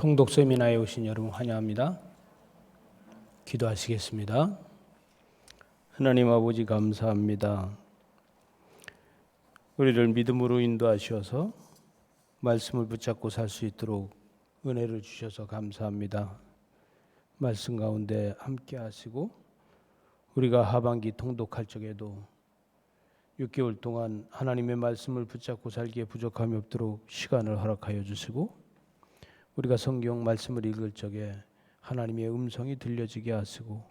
통독 세미나에 오신 여러분 환영합니다. 기도하시겠습니다. 하나님 아버지 감사합니다. 우리를 믿음으로 인도하셔서 말씀을 붙잡고 살 수 있도록 은혜를 주셔서 감사합니다. 말씀 가운데 함께 하시고 우리가 하반기 통독할 적에도 6개월 동안 하나님의 말씀을 붙잡고 살기에 부족함이 없도록 시간을 허락하여 주시고 우리가 성경 말씀을 읽을 적에 하나님의 음성이 들려지게 하시고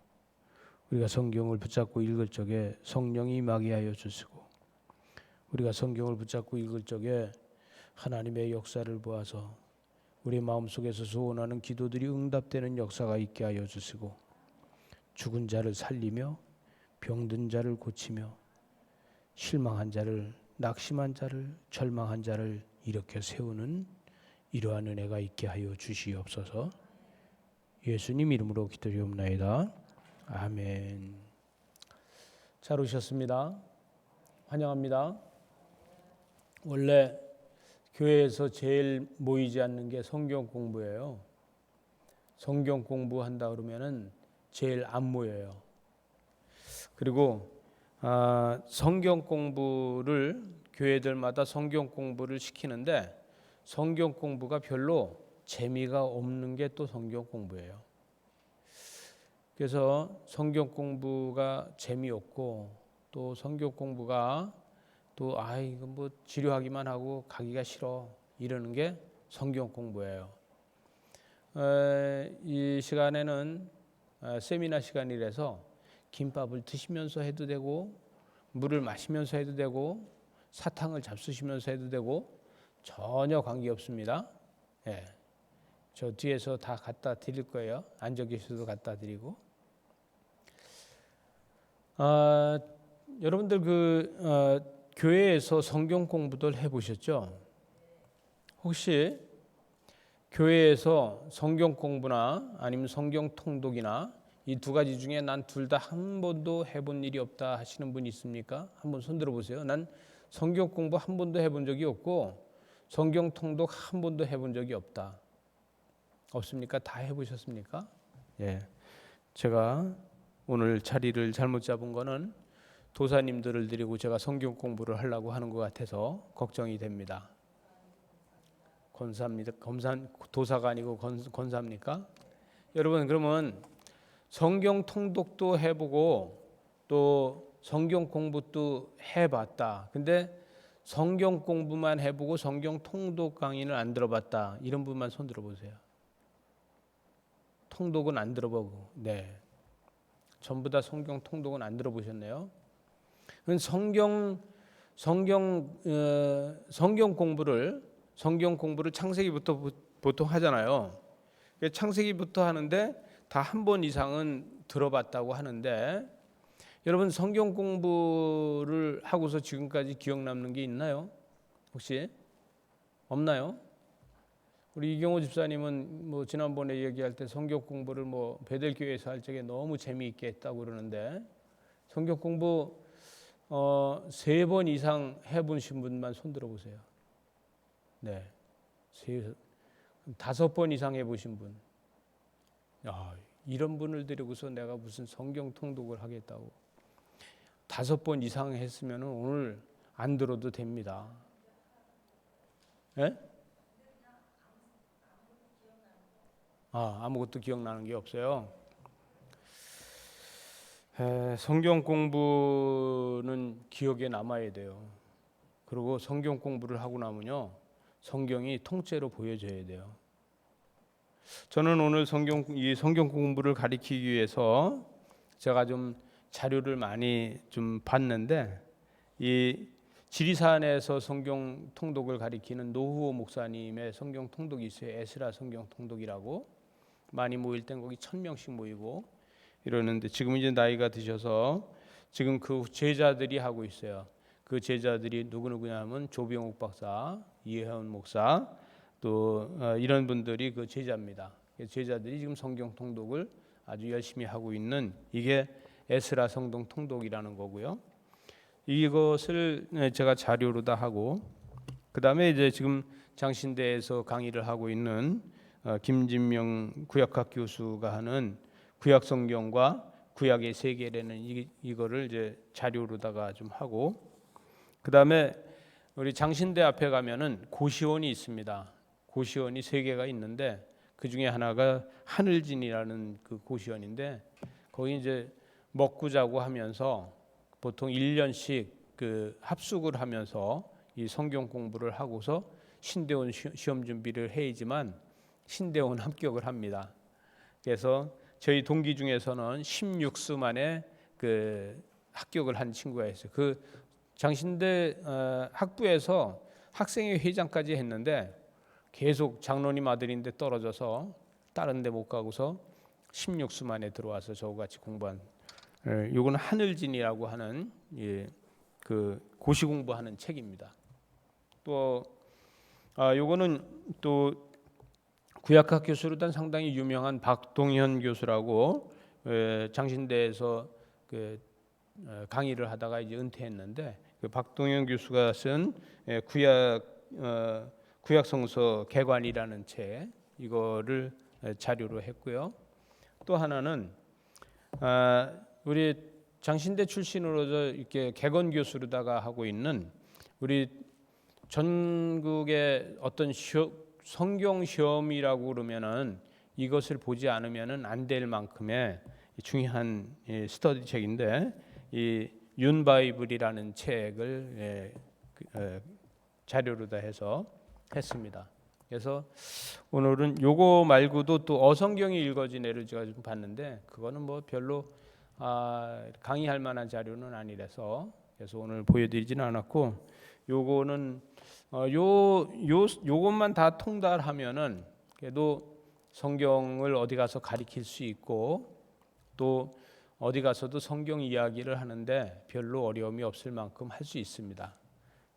우리가 성경을 붙잡고 읽을 적에 성령이 임하게 하여 주시고 우리가 성경을 붙잡고 읽을 적에 하나님의 역사를 보아서 우리 마음속에서 소원하는 기도들이 응답되는 역사가 있게 하여 주시고 죽은 자를 살리며 병든 자를 고치며 실망한 자를 낙심한 자를 절망한 자를 일으켜 세우는 이러한 은혜가 있게 하여 주시옵소서. 예수님 이름으로 기도드리옵나이다. 아멘. 잘 오셨습니다. 환영합니다. 원래 교회에서 제일 모이지 않는 게 성경 공부예요. 성경 공부한다 그러면은 제일 안 모여요. 그리고 성경 공부를 교회들마다 성경 공부를 시키는데 성경 공부가 별로 재미가 없는 게 또 성경 공부예요. 그래서 성경 공부가 재미없고 또 성경 공부가 또 이거 뭐 지루하기만 하고 가기가 싫어 이러는 게 성경 공부예요. 이 시간에는 세미나 시간이라서 김밥을 드시면서 해도 되고 물을 마시면서 해도 되고 사탕을 잡수시면서 해도 되고 전혀 관계없습니다. 예, 저 뒤에서 다 갖다 드릴 거예요. 앉아 계셔도 갖다 드리고. 여러분들 교회에서 성경 공부들 해보셨죠? 혹시 교회에서 성경 공부나 아니면 성경 통독이나 이 두 가지 중에 난 둘 다 한 번도 해본 일이 없다 하시는 분 있습니까? 한번 손 들어보세요. 난 성경 공부 한 번도 해본 적이 없고 성경 통독 한 번도 해본 적이 없다. 없습니까? 다 해보셨습니까? 예. 제가 오늘 자리를 잘못 잡은 거는 도사님들을 드리고 제가 성경 공부를 하려고 하는 것 같아서 걱정이 됩니다. 권사입니다. 도사가 아니고 권사입니까? 여러분 그러면 성경 통독도 해보고 또 성경 공부도 해봤다. 근데 성경 공부만 해보고 성경 통독 강의는 안 들어봤다. 이런 분만 손 들어보세요. 통독은 안 들어보고, 네, 전부 다 성경 통독은 안 들어보셨네요. 성경 공부를 창세기부터 보통 하잖아요. 창세기부터 하는데 다 한 번 이상은 들어봤다고 하는데 여러분 성경 공부를 하고서 지금까지 기억 남는 게 있나요? 혹시 없나요? 우리 이경호 집사님은 뭐 지난번에 얘기할 때 성경 공부를 뭐 베델교회에서 할 적에 너무 재미있게 했다고 그러는데 성경 공부 3번 이상 해보신 분만 손 들어보세요. 네, 5번 이상 해보신 분. 이런 분을 데리고서 내가 무슨 성경 통독을 하겠다고. 5번 이상 했으면 오늘 안 들어도 됩니다. 예? 아무것도 기억나는 게 없어요. 성경 공부는 기억에 남아야 돼요. 그리고 성경 공부를 하고 나면요, 성경이 통째로 보여져야 돼요. 저는 오늘 이 성경 공부를 가리키기 위해서 제가 좀 자료를 많이 좀 봤는데 이 지리산에서 성경 통독을 가리키는 노후호 목사님의 성경 통독이 있어요. 에스라 성경 통독이라고. 많이 모일 땐 거기 1000명씩 모이고 이러는데 지금 이제 나이가 드셔서 지금 그 제자들이 하고 있어요. 그 제자들이 누구냐면 조병욱 박사, 이혜원 목사 또 이런 분들이 그 제자입니다. 제자들이 지금 성경 통독을 아주 열심히 하고 있는 이게 에스라 성경 통독이라는 거고요. 이것을 제가 자료로 다 하고 그다음에 이제 지금 장신대에서 강의를 하고 있는 김진명 구약학 교수가 하는 구약 성경과 구약의 세계라는 이거를 이제 자료로다가 좀 하고, 그다음에 우리 장신대 앞에 가면은 고시원이 있습니다. 고시원이 3개가 있는데 그 중에 하나가 하늘진이라는 그 고시원인데, 거기 이제 먹고 자고 하면서 보통 1년씩 그 합숙을 하면서 이 성경 공부를 하고서 신대원 시험 준비를 해야지만 신대원 합격을 합니다. 그래서 저희 동기 중에서는 16수 만에 그 합격을 한 친구가 있어요. 그 장신대 학부에서 학생회 회장까지 했는데 계속 장로님 아들인데 떨어져서 다른 데 못 가고서 16수 만에 들어와서 저같이 공부한, 요거는 하늘진이라고 하는 그 고시 공부하는 책입니다. 또 요거는 또 구약학 교수로는 상당히 유명한 박동현 교수라고 장신대에서 그 강의를 하다가 이제 은퇴했는데, 그 박동현 교수가 쓴 구약 성서 개관이라는 책, 이거를 자료로 했고요. 또 하나는 우리 장신대 출신으로서 이렇게 개건 교수로다가 하고 있는, 우리 전국의 어떤 성경 시험이라고 그러면은 이것을 보지 않으면은 안 될 만큼의 중요한 스터디 책인데, 이 윤바이블이라는 책을 자료로다 해서 했습니다. 그래서 오늘은 요거 말고도 또 어성경이 읽어진 애를 제가 좀 봤는데, 그거는 뭐 별로 강의할 만한 자료는 아니라서 그래서 오늘 보여드리지는 않았고, 요거는 요것만 다 통달하면은 그래도 성경을 어디 가서 가리킬 수 있고, 또 어디 가서도 성경 이야기를 하는데 별로 어려움이 없을 만큼 할 수 있습니다.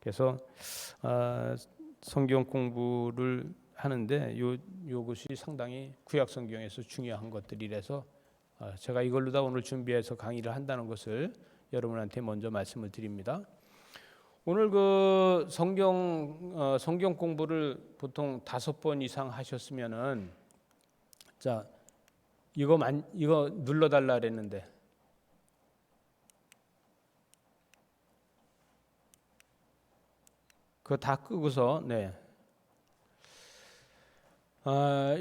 그래서 성경 공부를 하는데 요것이 상당히 구약 성경에서 중요한 것들이라서 제가 이걸로 다 오늘 준비해서 강의를 한다는 것을 여러분한테 먼저 말씀을 드립니다. 오늘 그 성경 공부를 보통 5번 이상 하셨으면은, 자 이거 눌러 달라 그랬는데 그거 다 끄고서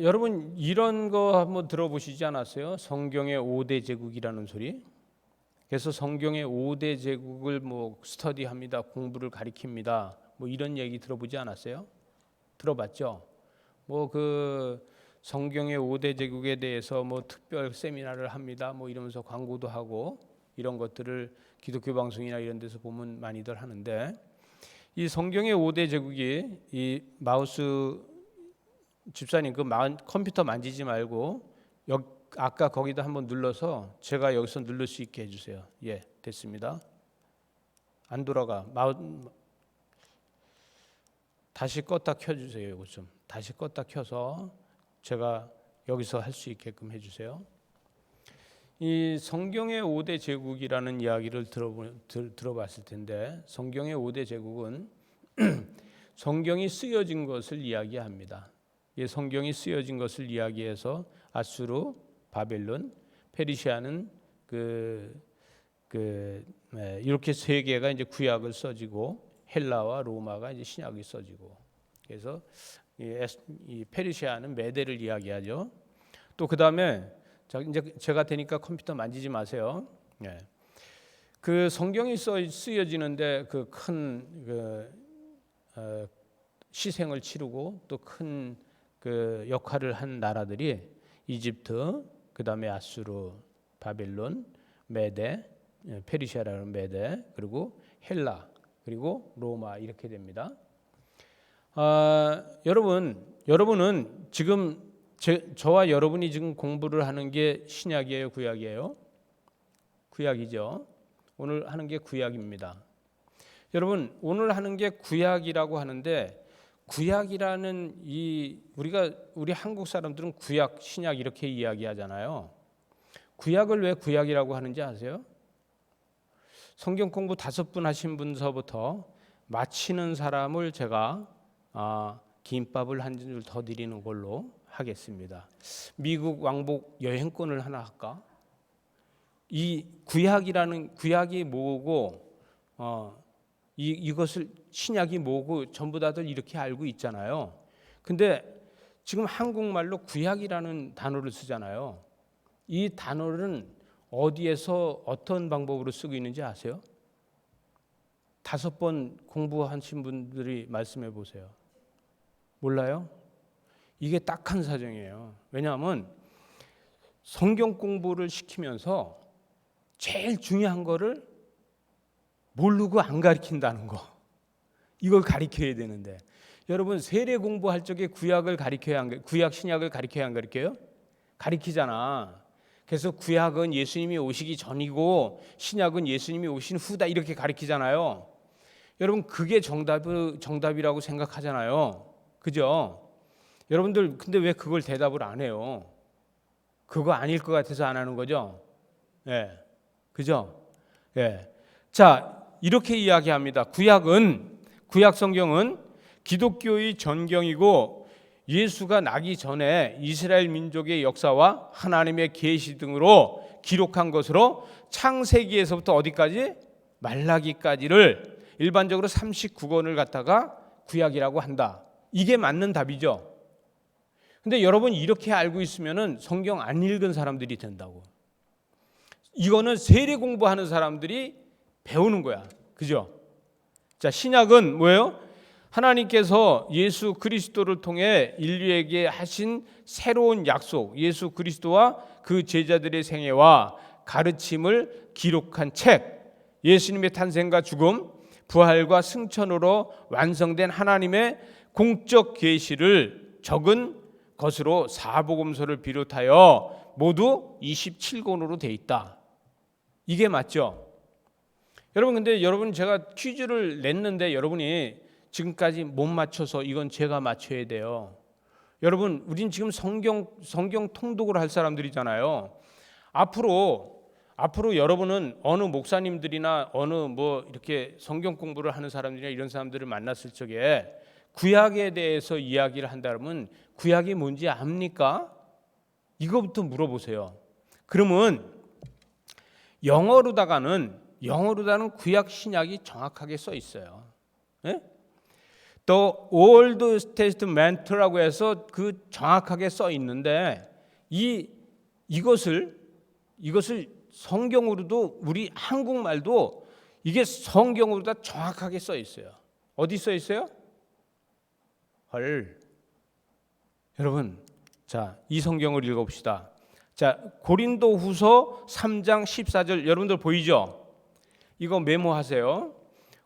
여러분 이런 거 한번 들어보시지 않았어요? 성경의 5대 제국이라는 소리. 그래서 성경의 5대 제국을 뭐 스터디합니다, 공부를 가리킵니다, 뭐 이런 얘기 들어보지 않았어요? 들어봤죠? 뭐 그 성경의 5대 제국에 대해서 뭐 특별 세미나를 합니다, 뭐 이러면서 광고도 하고 이런 것들을 기독교 방송이나 이런 데서 보면 많이들 하는데, 이 성경의 5대 제국이 이 마우스 집사님 그 컴퓨터 만지지 말고 아까 거기다 한번 눌러서 제가 여기서 누를 수 있게 해주세요. 예, 됐습니다. 안 돌아가. 다시 껐다 켜주세요. 이거 좀 다시 껐다 켜서 제가 여기서 할 수 있게끔 해주세요. 이 성경의 5대 제국이라는 이야기를 들어봤을 텐데, 성경의 5대 제국은 성경이 쓰여진 것을 이야기합니다. 이 성경이 쓰여진 것을 이야기해서 아수르, 바벨론, 페르시아는 이렇게 3개가 이제 구약을 써지고, 헬라와 로마가 이제 신약이 써지고, 그래서 이 페르시아는 메대를 이야기하죠. 또 그 다음에 이제 제가 되니까 컴퓨터 만지지 마세요. 그 성경이 쓰여지는데 그 큰 희생을 치르고 또 큰 그 역할을 한 나라들이 이집트, 그 다음에 아수르, 바벨론, 메대, 페르시아라는 메대, 그리고 헬라, 그리고 로마, 이렇게 됩니다. 여러분은 지금 저와 여러분이 지금 공부를 하는 게 신약이에요, 구약이에요? 구약이죠. 오늘 하는 게 구약입니다. 여러분, 오늘 하는 게 구약이라고 하는데, 구약이라는 우리 한국 사람들은 구약, 신약 이렇게 이야기하잖아요. 구약을 왜 구약이라고 하는지 아세요? 성경 공부 5분 하신 분서부터 마치는 사람을 제가 김밥을 한 줄 더 드리는 걸로 하겠습니다. 미국 왕복 여행권을 하나 할까? 이 구약이 뭐고 이것을 신약이 뭐고 전부 다들 이렇게 알고 있잖아요. 근데 지금 한국말로 구약이라는 단어를 쓰잖아요. 이 단어는 어디에서 어떤 방법으로 쓰고 있는지 아세요? 5번 공부하신 분들이 말씀해 보세요. 몰라요? 이게 딱한 사정이에요. 왜냐하면 성경 공부를 시키면서 제일 중요한 거를 모르고 안 가르친다는 거. 이걸 가르쳐야 되는데 여러분 세례 공부할 적에 구약 신약을 가르쳐야 안 가르쳐요? 가르치잖아. 그래서 구약은 예수님이 오시기 전이고 신약은 예수님이 오신 후다 이렇게 가르치잖아요. 여러분 그게 정답이라고 생각하잖아요. 그죠? 여러분들 근데 왜 그걸 대답을 안 해요? 그거 아닐 것 같아서 안 하는 거죠? 예. 그죠? 예. 자, 이렇게 이야기합니다. 구약 성경은 기독교의 전경이고 예수가 나기 전에 이스라엘 민족의 역사와 하나님의 계시 등으로 기록한 것으로 창세기에서부터 어디까지? 말라기까지를 일반적으로 39권을 갖다가 구약이라고 한다. 이게 맞는 답이죠. 근데 여러분 이렇게 알고 있으면은 성경 안 읽은 사람들이 된다고. 이거는 세례 공부하는 사람들이 배우는 거야. 그죠? 자, 신약은 뭐예요? 하나님께서 예수 그리스도를 통해 인류에게 하신 새로운 약속, 예수 그리스도와 그 제자들의 생애와 가르침을 기록한 책, 예수님의 탄생과 죽음, 부활과 승천으로 완성된 하나님의 공적 계시를 적은 것으로 사복음서를 비롯하여 모두 27권으로 돼 있다. 이게 맞죠? 여러분 근데 제가 퀴즈를 냈는데 여러분이 지금까지 못 맞춰서 이건 제가 맞춰야 돼요. 여러분 우린 지금 성경 통독을 할 사람들이잖아요. 앞으로 여러분은 어느 목사님들이나 어느 이렇게 성경 공부를 하는 사람들이나 이런 사람들을 만났을 적에 구약에 대해서 이야기를 한다면 구약이 뭔지 압니까? 이거부터 물어보세요. 그러면 영어로다는 구약 신약이 정확하게 써 있어요. 예? 또 Old Testament라고 해서 그 정확하게 써 있는데 이것을 성경으로도 우리 한국말도 이게 성경으로 다 정확하게 써 있어요. 어디 써 있어요? 헐. 여러분, 자, 이 성경을 읽어봅시다. 자, 고린도후서 3장 14절 여러분들 보이죠? 이거 메모하세요.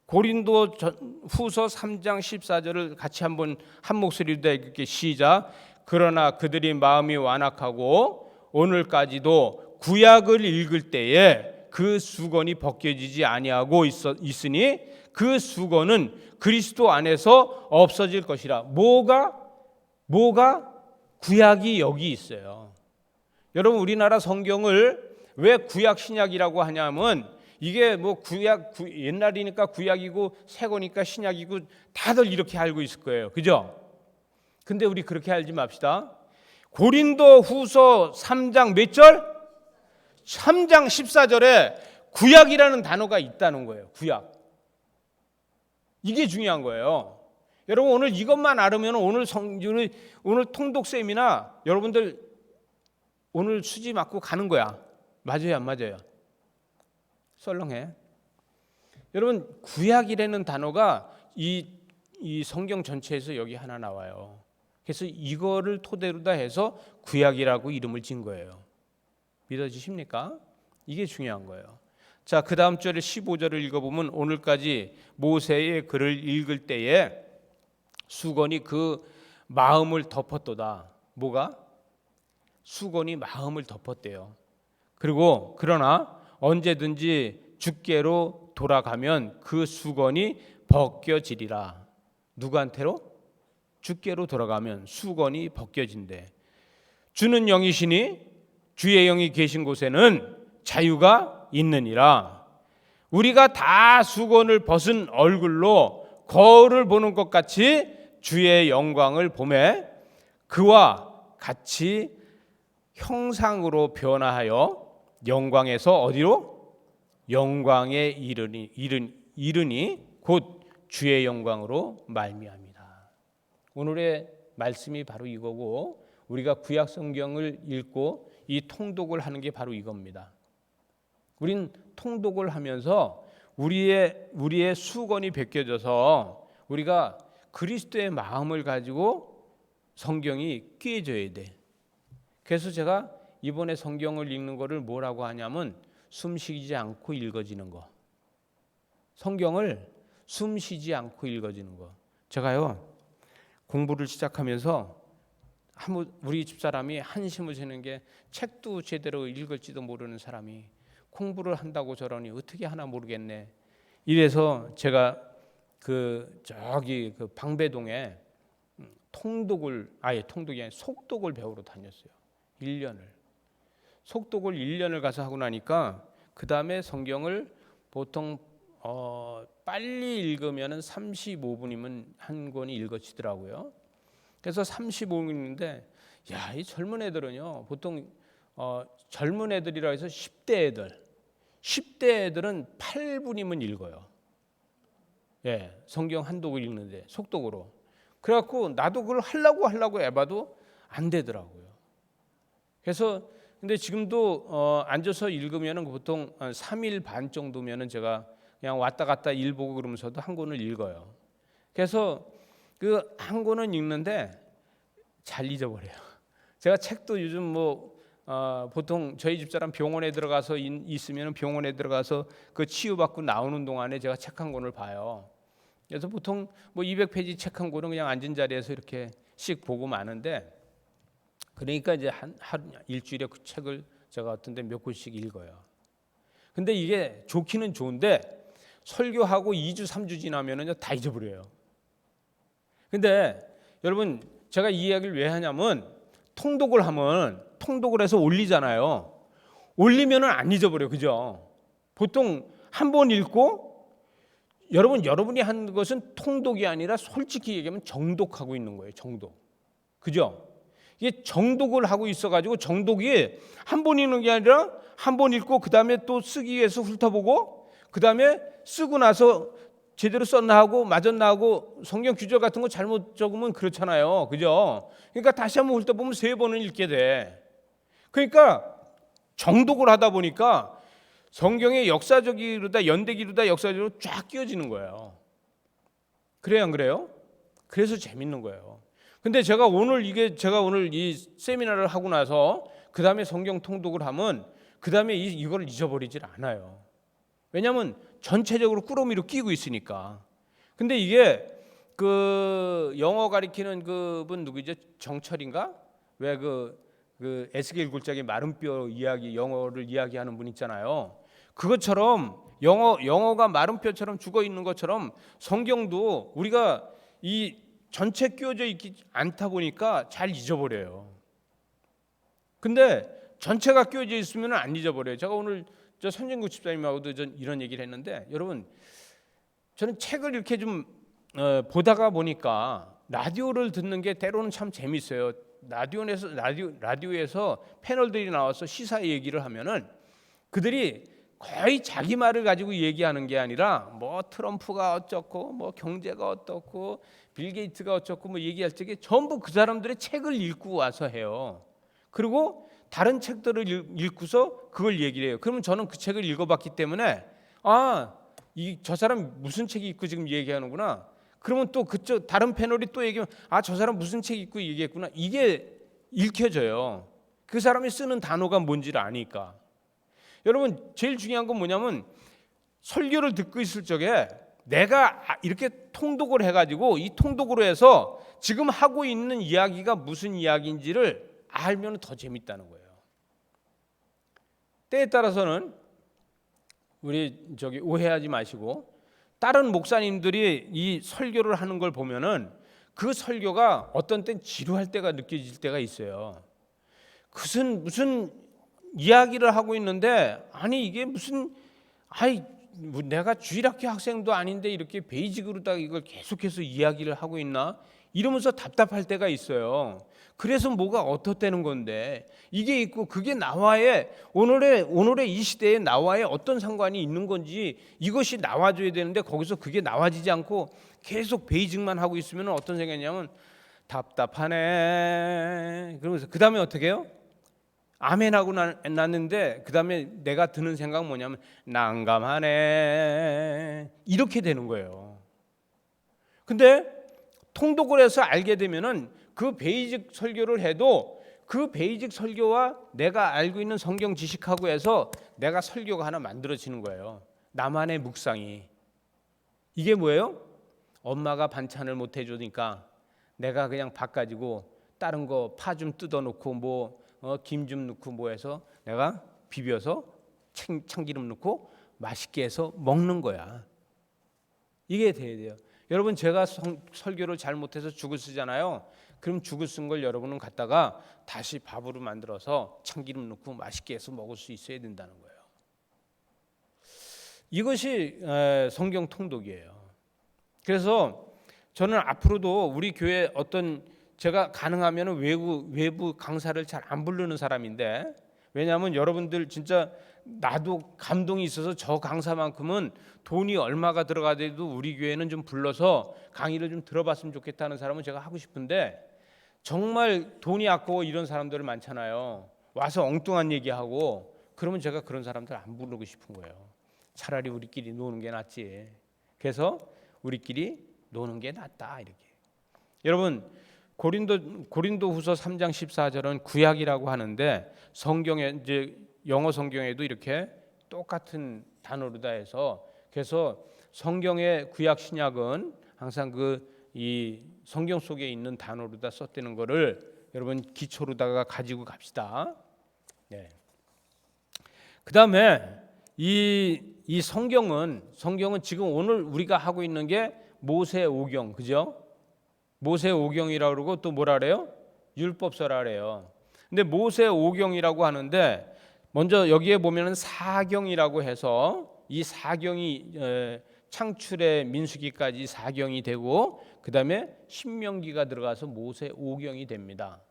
고린도후서 3장 14절을 같이 한번 한 목소리로 읽을게. 시작. 그러나 그들이 마음이 완악하고 오늘까지도 구약을 읽을 때에 그 수건이 벗겨지지 아니하고 있으니 그 수건은 그리스도 안에서 없어질 것이라. 뭐가 구약이 여기 있어요. 여러분 우리나라 성경을 왜 구약 신약이라고 하냐면 이게 옛날이니까 구약이고 새거니까 신약이고 다들 이렇게 알고 있을 거예요. 그죠? 근데 우리 그렇게 알지 맙시다. 고린도후서 3장 몇 절? 3장 14절에 구약이라는 단어가 있다는 거예요. 구약. 이게 중요한 거예요. 여러분 오늘 이것만 알으면 오늘 통독쌤이나 여러분들 오늘 수지 맞고 가는 거야. 맞아요, 안 맞아요? 썰렁해. 여러분 구약이라는 단어가 이 성경 전체에서 여기 하나 나와요. 그래서 이거를 토대로 다 해서 구약이라고 이름을 진 거예요. 믿어지십니까? 이게 중요한 거예요. 자, 그 다음 절에 15절을 읽어보면 오늘까지 모세의 글을 읽을 때에 수건이 그 마음을 덮었도다. 뭐가? 수건이 마음을 덮었대요. 그리고 그러나 언제든지 주께로 돌아가면 그 수건이 벗겨지리라. 누구한테로? 주께로 돌아가면 수건이 벗겨진대. 주는 영이시니 주의 영이 계신 곳에는 자유가 있느니라. 우리가 다 수건을 벗은 얼굴로 거울을 보는 것 같이 주의 영광을 보매 그와 같이 형상으로 변화하여 영광에서 어디로? 영광에 이르니 곧 주의 영광으로 말미암이라. 오늘의 말씀이 바로 이거고, 우리가 구약 성경을 읽고 이 통독을 하는 게 바로 이겁니다. 우린 통독을 하면서 우리의 수건이 벗겨져서 우리가 그리스도의 마음을 가지고 성경이 꿰져야 돼. 그래서 제가 이번에 성경을 읽는 거를 뭐라고 하냐면 숨 쉬지 않고 읽어지는 거. 성경을 숨 쉬지 않고 읽어지는 거. 제가요, 공부를 시작하면서 우리 집사람이 한심을 지는 게, 책도 제대로 읽을지도 모르는 사람이 공부를 한다고 저러니 어떻게 하나 모르겠네. 이래서 제가 저기 방배동에 통독이 아니라 속독을 배우러 다녔어요. 1년을. 속독을 1년을 가서 하고 나니까 그 다음에 성경을 보통 빨리 읽으면 35분이면 한 권이 읽어지더라고요. 그래서 35분인데, 야, 이 젊은 애들은요, 보통 젊은 애들이라 해서 10대 애들은 8분이면 읽어요. 예, 성경 한 독을 읽는데 속독으로. 그래갖고 나도 그걸 하려고 해봐도 안 되더라고요. 그래서 근데 지금도 앉아서 읽으면은 보통 3일 반 정도면은 제가 그냥 왔다 갔다 일 보고 그러면서도 한 권을 읽어요. 그래서 그 한 권은 읽는데 잘 잊어버려요. 제가 책도 요즘 보통 저희 집사람 병원에 들어가서 있으면 병원에 들어가서 그 치유받고 나오는 동안에 제가 책 한 권을 봐요. 그래서 보통 200페이지 책 한 권은 그냥 앉은 자리에서 이렇게 씩 보고 마는데, 그러니까 이제 일주일에 그 책을 제가 어떤 데 몇 권씩 읽어요. 근데 이게 좋기는 좋은데 설교하고 2주 3주 지나면은 다 잊어버려요. 근데 여러분, 제가 이 이야기를 왜 하냐면, 통독을 해서 올리잖아요. 올리면은 안 잊어버려요. 그죠? 보통 한 번 읽고, 여러분이 한 것은 통독이 아니라 솔직히 얘기하면 정독하고 있는 거예요. 정독. 그죠? 이게 정독을 하고 있어가지고, 정독이 한 번 읽는 게 아니라 한 번 읽고 그 다음에 또 쓰기 위해서 훑어보고, 그 다음에 쓰고 나서 제대로 썼나 하고 맞았나 하고, 성경 규절 같은 거 잘못 적으면 그렇잖아요. 그죠? 그러니까 다시 한번 훑어보면 3번은 읽게 돼. 그러니까 정독을 하다 보니까 성경의 역사적이로다 연대기로다 역사적으로 쫙 끼워지는 거예요. 그래요, 안 그래요? 그래서 재밌는 거예요. 근데 제가 오늘 이 세미나를 하고 나서 그 다음에 성경 통독을 하면 그 다음에 이걸 잊어버리질 않아요. 왜냐하면 전체적으로 꾸러미로 끼고 있으니까. 근데 이게 영어 가리키는 그분 누구죠? 정철인가? 왜 에스겔 굴짝의 마른 뼈 이야기, 영어를 이야기하는 분 있잖아요. 그것처럼 영어가 마른 뼈처럼 죽어 있는 것처럼 성경도 우리가 이 전체 끼워져 있지 않다 보니까 잘 잊어버려요. 근데 전체가 끼워져 있으면 안 잊어버려요. 제가 오늘 저 선진국 집사님하고도 이런 얘기를 했는데, 여러분, 저는 책을 이렇게 좀 보다가 보니까 라디오를 듣는 게 때로는 참 재밌어요. 라디오에서 패널들이 나와서 시사 얘기를 하면은 그들이 거의 자기 말을 가지고 얘기하는 게 아니라 트럼프가 어쩌고 경제가 어떻고 빌 게이츠가 어쩌고 얘기할 적에 전부 그 사람들의 책을 읽고 와서 해요. 그리고 다른 책들을 읽고서 그걸 얘기를 해요. 그러면 저는 그 책을 읽어봤기 때문에 저 사람 무슨 책이 있고 지금 얘기하는구나. 그러면 또 그쪽 다른 패널이 또 얘기하면 저 사람 무슨 책이 있고 얘기했구나. 이게 읽혀져요. 그 사람이 쓰는 단어가 뭔지를 아니까. 여러분, 제일 중요한 건 뭐냐면 설교를 듣고 있을 적에 내가 이렇게 통독을 해가지고 이 통독으로 해서 지금 하고 있는 이야기가 무슨 이야기인지를 알면 더 재밌다는 거예요. 때에 따라서는 우리 오해하지 마시고, 다른 목사님들이 이 설교를 하는 걸 보면은 그 설교가 어떤 땐 지루할 때가 느껴질 때가 있어요. 무슨 이야기를 하고 있는데 이게 내가 주일학교 학생도 아닌데 이렇게 베이직으로다가 이걸 계속해서 이야기를 하고 있나 이러면서 답답할 때가 있어요. 그래서 뭐가 어떻다는 건데 이게 있고 그게 나와의 오늘의 이 시대에 나와의 어떤 상관이 있는 건지 이것이 나와줘야 되는데 거기서 그게 나와지지 않고 계속 베이직만 하고 있으면 어떤 생각이냐면 답답하네. 그러면서 그 다음에 어떻게 해요? 아멘하고 났는데 그 다음에 내가 드는 생각은 뭐냐면 난감하네. 이렇게 되는 거예요. 근데 통독을 해서 알게 되면은 그 베이직 설교를 해도 그 베이직 설교와 내가 알고 있는 성경 지식하고 해서 내가 설교가 하나 만들어지는 거예요. 나만의 묵상이. 이게 뭐예요? 엄마가 반찬을 못 해주니까 내가 그냥 밥 가지고 다른 거 파 좀 뜯어놓고 김 좀 넣고 뭐 해서 내가 비벼서 참기름 넣고 맛있게 해서 먹는 거야. 이게 돼야 돼요. 여러분 제가 설교를 잘못해서 죽을 쓰잖아요. 그럼 죽을 쓴 걸 여러분은 갖다가 다시 밥으로 만들어서 참기름 넣고 맛있게 해서 먹을 수 있어야 된다는 거예요. 이것이 성경 통독이에요. 그래서 저는 앞으로도 우리 교회 제가 가능하면 외부 강사를 잘 안 부르는 사람인데, 왜냐하면 여러분들 진짜 나도 감동이 있어서 저 강사만큼은 돈이 얼마가 들어가더라도 우리 교회는 좀 불러서 강의를 좀 들어봤으면 좋겠다는 사람은 제가 하고 싶은데, 정말 돈이 아까워 이런 사람들 많잖아요. 와서 엉뚱한 얘기하고 그러면 제가 그런 사람들 안 부르고 싶은 거예요. 차라리 우리끼리 노는 게 낫지. 그래서 우리끼리 노는 게 낫다 이렇게. 여러분 고린도후서 3장 14절은 구약이라고 하는데 성경에 이제 영어 성경에도 이렇게 똑같은 단어로 다 해서 그래서 성경의 구약 신약은 항상 이 성경 속에 있는 단어로 다 썼다는 거를 여러분 기초로다가 가지고 갑시다. 네. 그다음에 이 성경은 지금 오늘 우리가 하고 있는 게 모세오경, 그죠? 모세오경이라고 그러고 또 뭐라 그래요? 율법서라 그래요. 근데 모세오경이라고 하는데 먼저 여기에 보면은 사경이라고 해서 이 사경이 창출의 민수기까지 사경이 되고 그다음에 신명기가 들어가서 모세오경이 됩니다.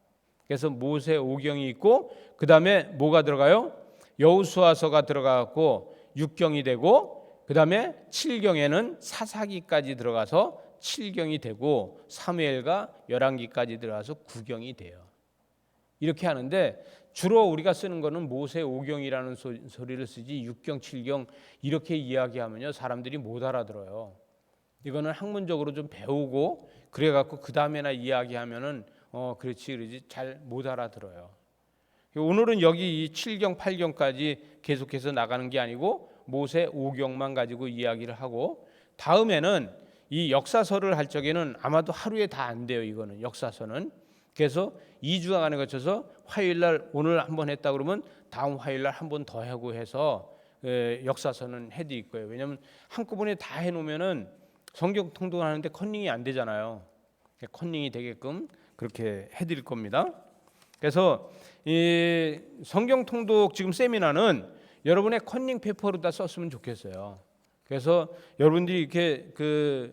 그래서 모세오경이 있고 그다음에 뭐가 들어가요? 여호수아서가 들어가고 6경이 되고 그다음에 7경에는 사사기까지 들어가서 7경이 되고 사무엘과 열왕기까지 들어가서 9경이 돼요. 이렇게 하는데 주로 우리가 쓰는 거는 모세오경이라는 소리를 쓰지 6경, 7경 이렇게 이야기하면요 사람들이 못 알아들어요. 이거는 학문적으로 좀 배우고 그래 갖고 그 다음에나 이야기하면은 그렇지 잘 못 알아들어요. 오늘은 여기 이 7경, 8경까지 계속해서 나가는 게 아니고 모세오경만 가지고 이야기를 하고 다음에는 이 역사서를 할 적에는 아마도 하루에 다 안 돼요. 이거는 역사서는. 그래서 2주간에 거쳐서 화요일날 오늘 한번 했다 그러면 다음 화요일날 한 번 더 하고 해서 역사서는 해드릴 거예요. 왜냐하면 한꺼번에 다 해놓으면은 성경 통독하는데 컨닝이 안 되잖아요. 컨닝이 되게끔 그렇게 해드릴 겁니다. 그래서 이 성경 통독 지금 세미나는 여러분의 컨닝 페이퍼로 다 썼으면 좋겠어요. 그래서 여러분들이 이렇게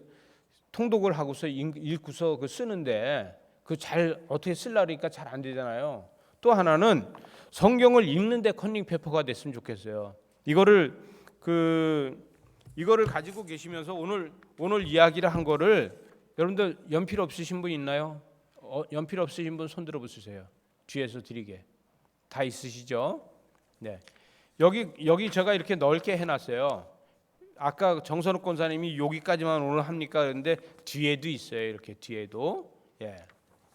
통독을 하고서 읽고서 쓰는데 잘 어떻게 쓰려니까 잘 안 되잖아요. 또 하나는 성경을 읽는데 컨닝 페이퍼가 됐으면 좋겠어요. 이거를 가지고 계시면서 오늘 이야기를 한 거를 여러분들 연필 없으신 분 있나요? 연필 없으신 분 손 들어 보세요. 뒤에서 드리게. 다 있으시죠? 네. 여기 제가 이렇게 넓게 해놨어요. 아까 정선욱 권사님이 여기까지만 오늘 합니까? 그런데 뒤에도 있어요. 이렇게 뒤에도. 예.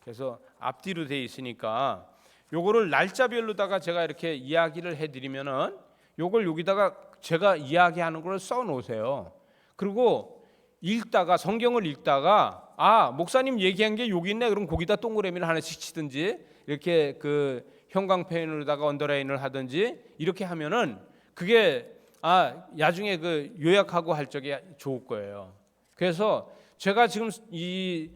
그래서 앞뒤로 돼 있으니까 요거를 날짜별로다가 제가 이렇게 이야기를 해드리면은 요걸 여기다가 제가 이야기하는 걸 써 놓으세요. 그리고 성경을 읽다가 목사님 얘기한 게 여기 있네. 그럼 거기다 동그라미를 하나씩 치든지 이렇게 형광펜으로다가 언더라인을 하든지 이렇게 하면은 그게 나중에 요약하고 할 적에 좋을 거예요. 그래서 제가 지금 이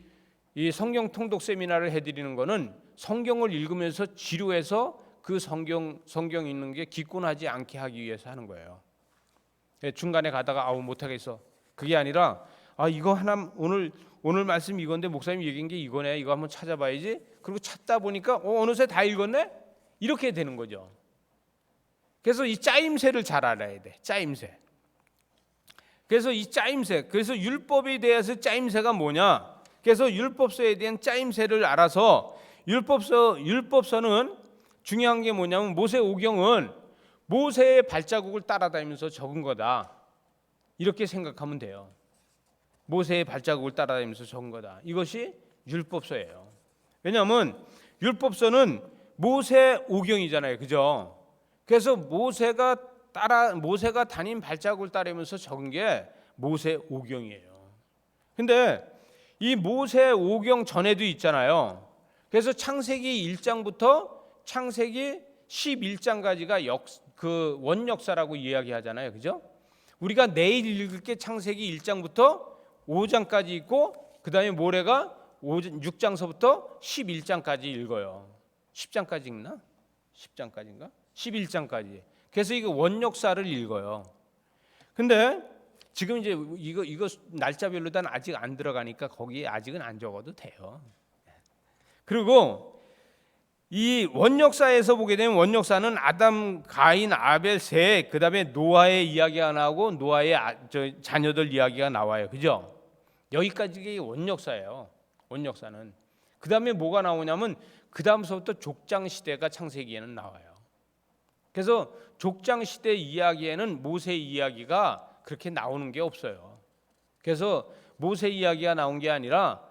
성경 통독 세미나를 해드리는 거는 성경을 읽으면서 지루해서 그 성경 읽는 게 기권하지 않게 하기 위해서 하는 거예요. 중간에 가다가 못하겠어. 그게 아니라 이거 하나 오늘 말씀 이건데 목사님 얘기한 게 이거네. 이거 한번 찾아봐야지. 그리고 찾다 보니까 어느새 다 읽었네. 이렇게 되는 거죠. 그래서 이 짜임새를 잘 알아야 돼. 짜임새. 그래서 이 짜임새. 그래서 율법에 대해서 짜임새가 뭐냐? 그래서 율법서에 대한 짜임새를 알아서 율법서는 중요한 게 뭐냐면 모세오경은 모세의 발자국을 따라다니면서 적은 거다. 이렇게 생각하면 돼요. 모세의 발자국을 따라다니면서 적은 거다. 이것이 율법서예요. 왜냐하면 율법서는 모세오경이잖아요. 그죠? 그래서 모세가 다닌 발자국을 따르면서 적은 게 모세오경이에요. 근데 이 모세오경 전에도 있잖아요. 그래서 창세기 1장부터 창세기 11장까지가 그 원역사라고 이야기하잖아요. 그죠? 우리가 내일 읽을 게 창세기 1장부터 5장까지 있고 그다음에 모레가 6장서부터 11장까지 읽어요. 10장까지 읽나? 10장까지인가? 11장까지. 그래서 이거 원역사를 읽어요. 근데 지금 이제 이거 날짜별로는 아직 안 들어가니까 거기에 아직은 안 적어도 돼요. 그리고 이 원역사에서 보게 되면 원역사는 아담, 가인, 아벨, 셋, 그다음에 노아의 이야기가 나오고 노아의 자녀들 이야기가 나와요. 그죠? 여기까지 원역사예요. 원역사는. 그다음에 뭐가 나오냐면 그다음서부터 족장 시대가 창세기에는 나와요. 그래서 족장 시대 이야기에는 모세 이야기가 그렇게 나오는 게 없어요. 그래서 모세 이야기가 나온 게 아니라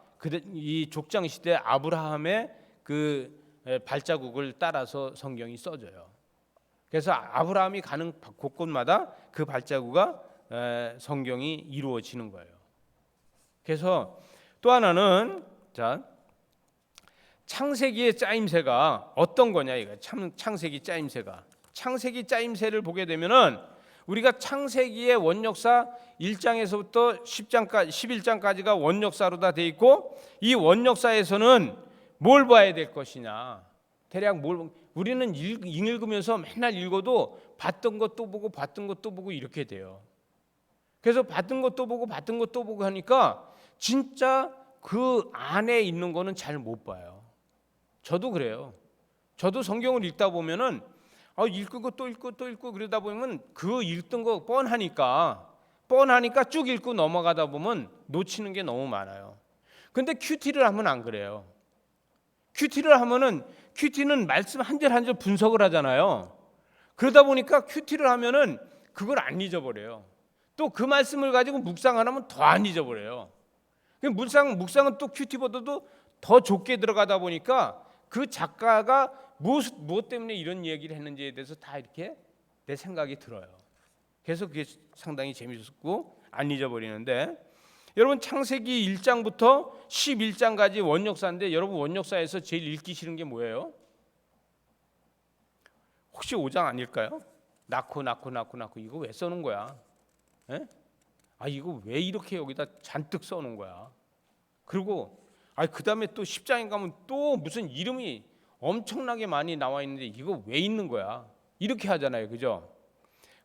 이 족장 시대 아브라함의 그 발자국을 따라서 성경이 써져요. 그래서 아브라함이 가는 곳곳마다 그 발자국과 성경이 이루어지는 거예요. 그래서 또 하나는 창세기의 짜임새가 어떤 거냐 이거. 창세기 짜임새가. 창세기 짜임새를 보게 되면은 우리가 창세기의 원역사 1장에서부터 10장까지 11장까지가 원역사로 다 돼 있고 이 원역사에서는 뭘 봐야 될 것이냐. 대략 우리는 읽으면서 맨날 읽어도 봤던 것도 보고 봤던 것도 보고 이렇게 돼요. 그래서 봤던 것도 보고 봤던 것도 보고 하니까 진짜 그 안에 있는 거는 잘 못 봐요. 저도 그래요. 저도 성경을 읽다 보면은 읽고 또 읽고 또 읽고 그러다 보면 그 읽던 거 뻔하니까 쭉 읽고 넘어가다 보면 놓치는 게 너무 많아요. 근데 큐티를 하면 안 그래요. 큐티는 말씀 한 절 한 절 분석을 하잖아요. 그러다 보니까 큐티를 하면은 그걸 안 잊어버려요. 또 그 말씀을 가지고 묵상을 하면 더 안 잊어버려요. 묵상은 또 큐티보다도 더 좁게 들어가다 보니까 그 작가가 무엇 때문에 이런 얘기를 했는지에 대해서 다 이렇게 내 생각이 들어요. 그래서 그게 상당히 재미있고 안 잊어버리는데 여러분 창세기 1장부터 11장까지 원역사인데 여러분 원역사에서 제일 읽기 싫은 게 뭐예요? 혹시 5장 아닐까요? 낳고 이거 왜 써놓은 거야? 에? 이거 왜 이렇게 여기다 잔뜩 써놓은 거야? 그리고 그 다음에 또 10장에 가면 또 무슨 이름이 엄청나게 많이 나와 있는데 이거 왜 있는 거야? 이렇게 하잖아요. 그죠?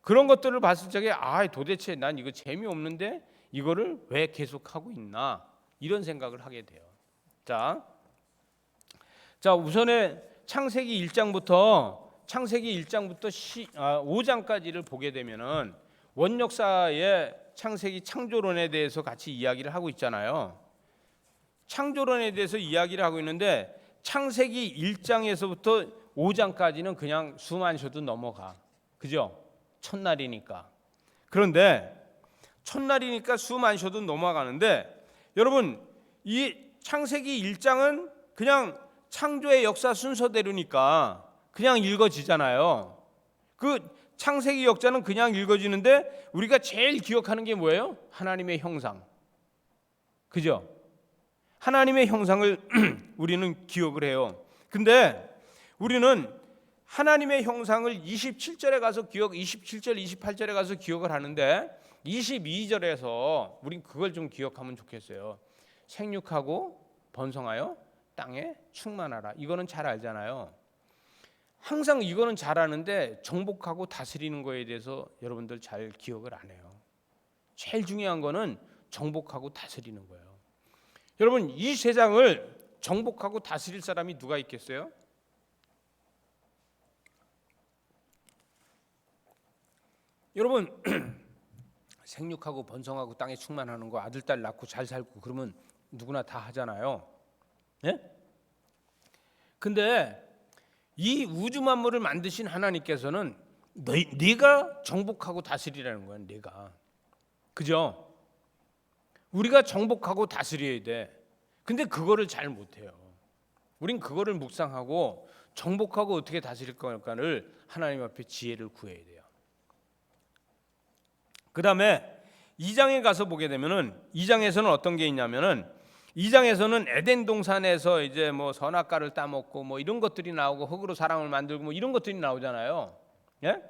그런 것들을 봤을 적에 도대체 난 이거 재미없는데 이거를 왜 계속 하고 있나? 이런 생각을 하게 돼요. 자, 우선에 창세기 1장부터 5장까지를 보게 되면은 원역사의 창세기 창조론에 대해서 같이 이야기를 하고 있잖아요. 창조론에 대해서 이야기를 하고 있는데 창세기 1장에서부터 5장까지는 그냥 숨 안 쉬어도 넘어가. 그죠? 첫날이니까. 그런데 첫날이니까 숨 안 쉬어도 넘어가는데 여러분 이 창세기 1장은 그냥 창조의 역사 순서대로니까 그냥 읽어지잖아요. 그 창세기 역사는 그냥 읽어지는데 우리가 제일 기억하는 게 뭐예요? 하나님의 형상. 그죠? 하나님의 형상을 우리는 기억을 해요. 근데 우리는 하나님의 형상을 27절에 가서 27절, 28절에 가서 기억을 하는데 22절에서 우린 그걸 좀 기억하면 좋겠어요. 생육하고 번성하여 땅에 충만하라. 이거는 잘 알잖아요. 항상 이거는 잘 아는데 정복하고 다스리는 거에 대해서 여러분들 잘 기억을 안 해요. 제일 중요한 거는 정복하고 다스리는 거예요. 여러분, 이 세상을 정복하고 다스릴 사람이 누가 있겠어요? 여러분, 생육하고 번성하고 땅에 충만하는 거, 아들 딸 낳고 잘 살고 그러면 누구나 다 하잖아요. 예? 근데 이 우주 만물을 만드신 하나님께서는 네가 정복하고 다스리라는 거야. 네가. 그죠? 우리가 정복하고 다스려야 돼. 근데 그거를 잘 못해요. 우린 그거를 묵상하고 정복하고 어떻게 다스릴 걸까를 하나님 앞에 지혜를 구해야 돼요. 그 다음에 2장에 가서 보게 되면은 2장에서는 어떤 게 있냐면은 2장에서는 에덴 동산에서 이제 뭐 선악과를 따먹고 뭐 이런 것들이 나오고 흙으로 사람을 만들고 뭐 이런 것들이 나오잖아요. 예?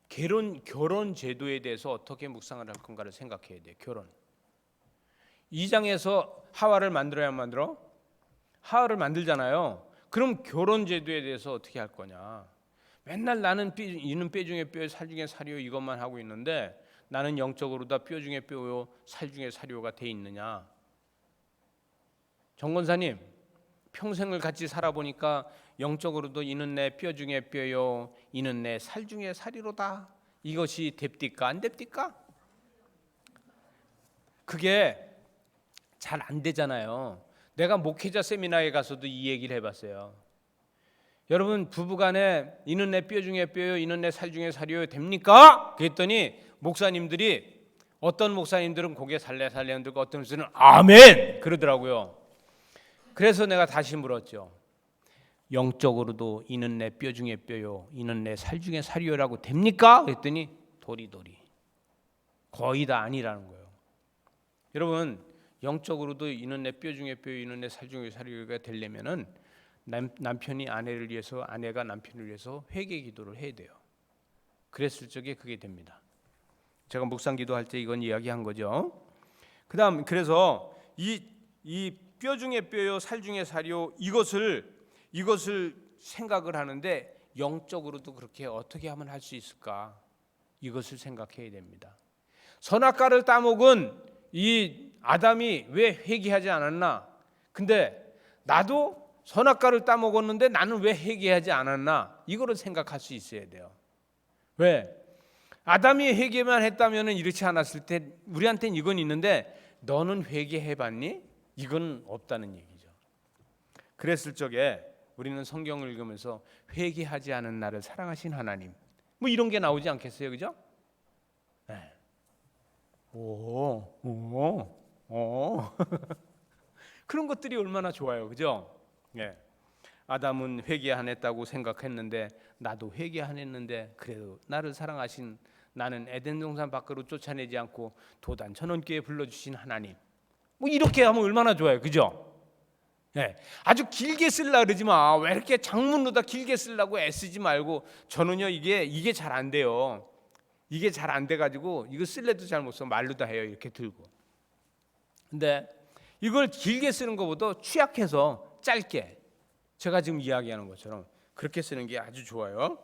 결혼 제도에 대해서 어떻게 묵상을 할 건가를 생각해야 돼요. 결혼. 2장에서 하와를 만들어야 만들어? 하와를 만들잖아요. 그럼 결혼 제도에 대해서 어떻게 할 거냐? 맨날 나는 이는 뼈 중에 뼈, 살 중에 살이요 이것만 하고 있는데 나는 영적으로 다 뼈 중에 뼈요, 살 중에 살이요가 돼 있느냐? 정 권사님, 평생을 같이 살아보니까 영적으로도 이는 내 뼈 중에 뼈요, 이는 내 살 중에 살이로다. 이것이 됩니까? 안 됩니까? 그게 잘 안 되잖아요. 내가 목회자 세미나에 가서도 이 얘기를 해봤어요. 여러분, 부부간에 이는 내 뼈 중에 뼈요, 이는 내 살 중에 살이요 됩니까? 그랬더니 목사님들이, 어떤 목사님들은 고개 살래살래 흔들고 어떤 목사님은 아멘 그러더라고요. 그래서 내가 다시 물었죠. 영적으로도 이는 내 뼈 중에 뼈요, 이는 내 살 중에 살이요라고 됩니까? 그랬더니 도리도리 거의 다 아니라는 거예요. 여러분, 영적으로도 이는 내 뼈 중에 뼈요, 이는 내 살 중에 살이요가 되려면은 남편이 아내를 위해서, 아내가 남편을 위해서 회개 기도를 해야 돼요. 그랬을 적에 그게 됩니다. 제가 묵상 기도할 때 이건 이야기한 거죠. 그다음, 그래서 이 뼈 중에 뼈요, 살 중에 살이요, 이것을 생각을 하는데 영적으로도 그렇게 어떻게 하면 할 수 있을까? 이것을 생각해야 됩니다. 선악과를 따먹은 이 아담이 왜 회개하지 않았나? 근데 나도 선악과를 따먹었는데 나는 왜 회개하지 않았나? 이거를 생각할 수 있어야 돼요. 왜? 아담이 회개만 했다면 이렇지 않았을 때 우리한테는 이건 있는데 너는 회개해봤니? 이건 없다는 얘기죠. 그랬을 적에 우리는 성경을 읽으면서 회개하지 않은 나를 사랑하신 하나님, 뭐 이런 게 나오지 않겠어요, 그죠? 네. 그런 것들이 얼마나 좋아요, 그죠? 네. 아담은 회개 안 했다고 생각했는데 나도 회개 안 했는데 그래도 나를 사랑하신, 나는 에덴 동산 밖으로 쫓아내지 않고 도단 천원교에 불러주신 하나님, 뭐 이렇게 하면 얼마나 좋아요, 그죠? 네. 아주 길게 쓰려고 그러지 마. 왜 이렇게 장문으로다 길게 쓰려고 애쓰지 말고. 저는요 이게 잘 안 돼요. 이게 잘 안 돼가지고 이거 쓸래도 잘 못 써. 말로 다 해요, 이렇게 들고. 근데 이걸 길게 쓰는 것보다 취약해서 짧게, 제가 지금 이야기하는 것처럼 그렇게 쓰는 게 아주 좋아요.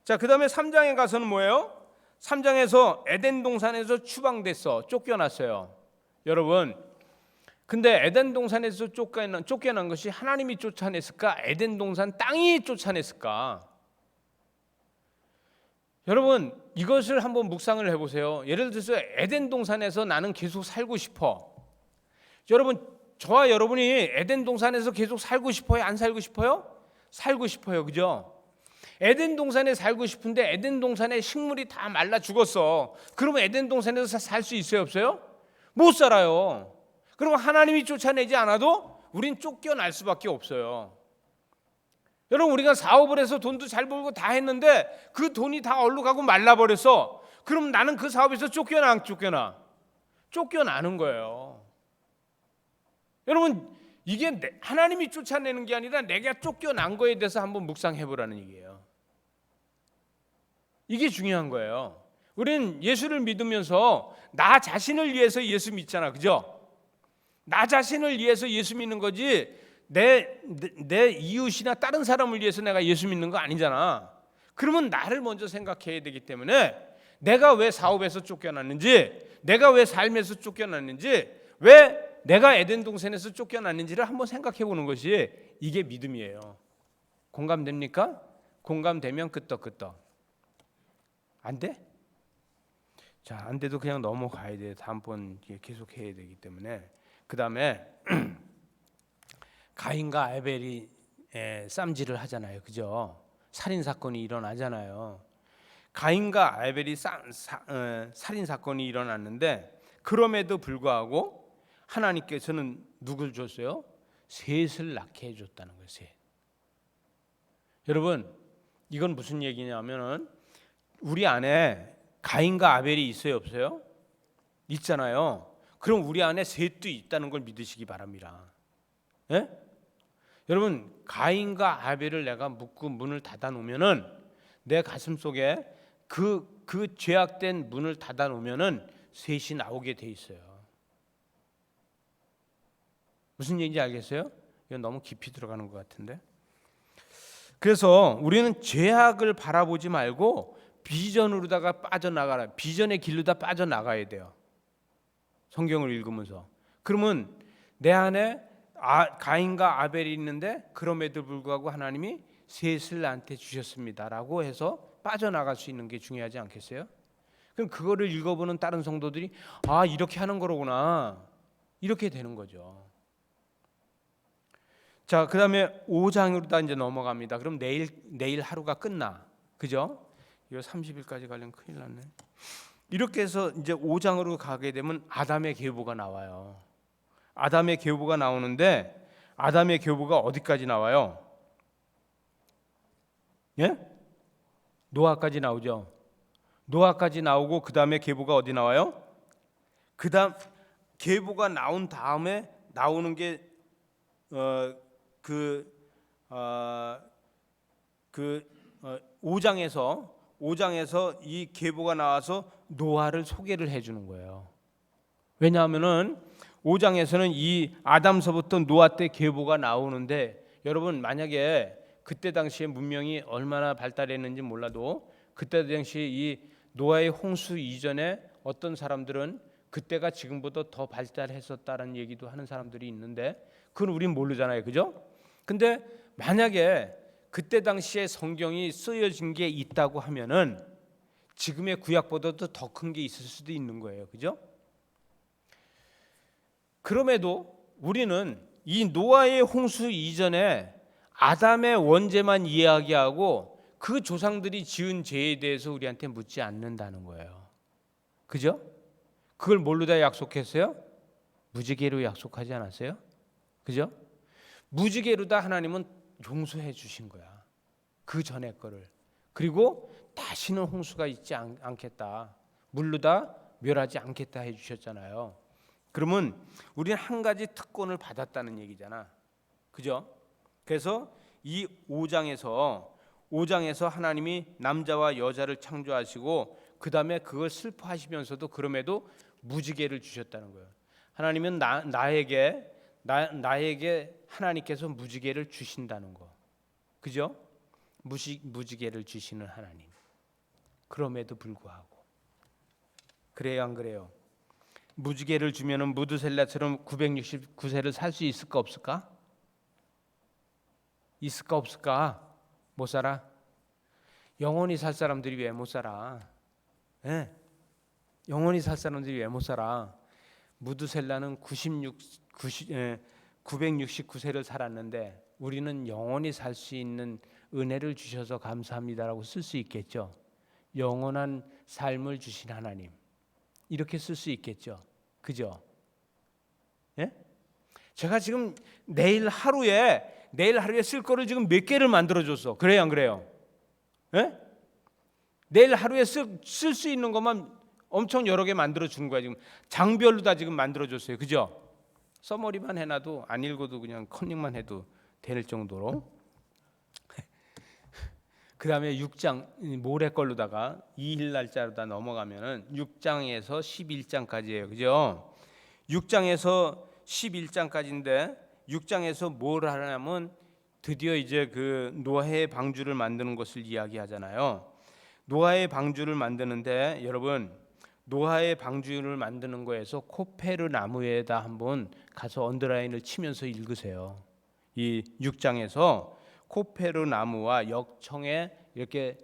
자, 그 다음에 3장에 가서는 뭐예요? 3장에서 에덴 동산에서 추방됐어, 쫓겨났어요. 여러분, 근데 에덴 동산에서 쫓겨난 것이 하나님이 쫓아냈을까? 에덴 동산 땅이 쫓아냈을까? 여러분, 이것을 한번 묵상을 해보세요. 예를 들어서 에덴 동산에서 나는 계속 살고 싶어. 여러분, 저와 여러분이 에덴 동산에서 계속 살고 싶어요? 안 살고 싶어요? 살고 싶어요, 그죠? 에덴 동산에 살고 싶은데 에덴 동산에 식물이 다 말라 죽었어. 그러면 에덴 동산에서 살 수 있어요, 없어요? 못 살아요. 그러면 하나님이 쫓아내지 않아도 우린 쫓겨날 수밖에 없어요. 여러분, 우리가 사업을 해서 돈도 잘 벌고 다 했는데 그 돈이 다 얼룩 가고 말라버렸어. 그럼 나는 그 사업에서 쫓겨나 안 쫓겨나? 쫓겨나는 거예요. 여러분, 이게 하나님이 쫓아내는 게 아니라 내가 쫓겨난 거에 대해서 한번 묵상해보라는 얘기예요. 이게 중요한 거예요. 우리는 예수를 믿으면서 나 자신을 위해서 예수 믿잖아, 그죠? 나 자신을 위해서 예수 믿는 거지 내 이웃이나 다른 사람을 위해서 내가 예수 믿는 거 아니잖아. 그러면 나를 먼저 생각해야 되기 때문에 내가 왜 사업에서 쫓겨났는지, 내가 왜 삶에서 쫓겨났는지, 왜 내가 에덴 동산에서 쫓겨났는지를 한번 생각해 보는 것이 이게 믿음이에요. 공감됩니까? 공감되면 끄떡끄떡. 안 돼? 자, 안 돼도 그냥 넘어가야 돼요. 다음번 계속 해야 되기 때문에. 그 다음에 가인과 아벨이 쌈질을 하잖아요. 그죠? 살인 사건이 일어나잖아요. 가인과 아벨이 살인 사건이 일어났는데 그럼에도 불구하고 하나님께서는 누굴 줬어요? 셋을 낳게 해줬다는 거예요. 셋. 여러분, 이건 무슨 얘기냐면은 우리 안에 가인과 아벨이 있어요, 없어요? 있잖아요. 그럼 우리 안에 셋도 있다는 걸 믿으시기 바랍니다. 예? 여러분, 가인과 아벨을 내가 묶고 문을 닫아 놓으면은 내 가슴 속에 그 죄악된 문을 닫아 놓으면은 셋이 나오게 돼 있어요. 무슨 얘기인지 알겠어요? 이건 너무 깊이 들어가는 것 같은데. 그래서 우리는 죄악을 바라보지 말고 비전으로다가 빠져나가라. 비전의 길로다 빠져나가야 돼요. 성경을 읽으면서. 그러면 내 안에 가인과 아벨이 있는데 그럼에도 불구하고 하나님이 셋을 나한테 주셨습니다라고 해서 빠져나갈 수 있는 게 중요하지 않겠어요? 그럼 그거를 읽어보는 다른 성도들이 이렇게 하는 거로구나, 이렇게 되는 거죠. 자, 그 다음에 5장으로 다 이제 넘어갑니다. 그럼 내일 하루가 끝나, 그죠? 이거 30일까지 가려면 큰일 났네. 이렇게 해서 이제 5장으로 가게 되면 아담의 계보가 나와요. 아담의 계보가 나오는데 아담의 계보가 어디까지 나와요? 예? 노아까지 나오죠. 노아까지 나오고 그 다음에 계보가 어디 나와요? 그 다음 계보가 나온 다음에 나오는 게 5장에서 이 계보가 나와서 노아를 소개를 해주는 거예요. 왜냐하면은 5장에서는 이 아담서부터 노아 때 계보가 나오는데, 여러분 만약에 그때 당시에 문명이 얼마나 발달했는지 몰라도 그때 당시에 이 노아의 홍수 이전에 어떤 사람들은 그때가 지금보다 더 발달했었다는 얘기도 하는 사람들이 있는데 그건 우린 모르잖아요, 그죠? 근데 만약에 그때 당시에 성경이 쓰여진 게 있다고 하면은 지금의 구약보다도 더 큰 게 있을 수도 있는 거예요, 그죠? 그럼에도 우리는 이 노아의 홍수 이전에 아담의 원죄만 이야기하고 그 조상들이 지은 죄에 대해서 우리한테 묻지 않는다는 거예요. 그죠? 그걸 뭘로 다 약속했어요? 무지개로 약속하지 않았어요? 그죠? 무지개로 다 하나님은 용서해 주신 거야. 그 전에 거를. 그리고 다시는 홍수가 있지 않겠다. 물로 다 멸하지 않겠다 해 주셨잖아요. 그러면 우리는 한 가지 특권을 받았다는 얘기잖아. 그죠? 그래서 이 5장에서 하나님이 남자와 여자를 창조하시고 그 다음에 그걸 슬퍼하시면서도 그럼에도 무지개를 주셨다는 거예요. 하나님은 나에게 하나님께서 무지개를 주신다는 거. 그죠? 무지개를 주시는 하나님. 그럼에도 불구하고. 그래요, 안 그래요? 무지개를 주면은 무드셀라처럼 969세를 살 수 있을까 없을까? 있을까 없을까? 못 살아? 영원히 살 사람들이 왜 못 살아? 예? 영원히 살 사람들이 왜 못 살아? 무드셀라는 969세를 살았는데 우리는 영원히 살 수 있는 은혜를 주셔서 감사합니다라고 쓸 수 있겠죠. 영원한 삶을 주신 하나님, 이렇게 쓸 수 있겠죠. 그죠? 예? 제가 지금 내일 하루에 쓸 거를 지금 몇 개를 만들어줬어. 그래요, 안 그래요? 예? 내일 하루에 쓸 수 있는 것만 엄청 여러 개 만들어 주는 거야. 지금 장별로 다 지금 만들어 줬어요. 그죠? 써머리만 해놔도 안 읽어도 그냥 컨닝만 해도 될 정도로. 그 다음에 6장 모레 걸로다가 2일 날짜로 다 넘어가면은 6장에서 11장까지예요. 그죠? 6장에서 11장까지인데 6장에서 뭘 하냐면 드디어 이제 그 노아의 방주를 만드는 것을 이야기하잖아요. 노아의 방주를 만드는데 여러분, 노아의 방주를 만드는 거에서 코페르 나무에다 한번 가서 언더라인을 치면서 읽으세요. 이 6장에서 코페르 나무와 역청에 이렇게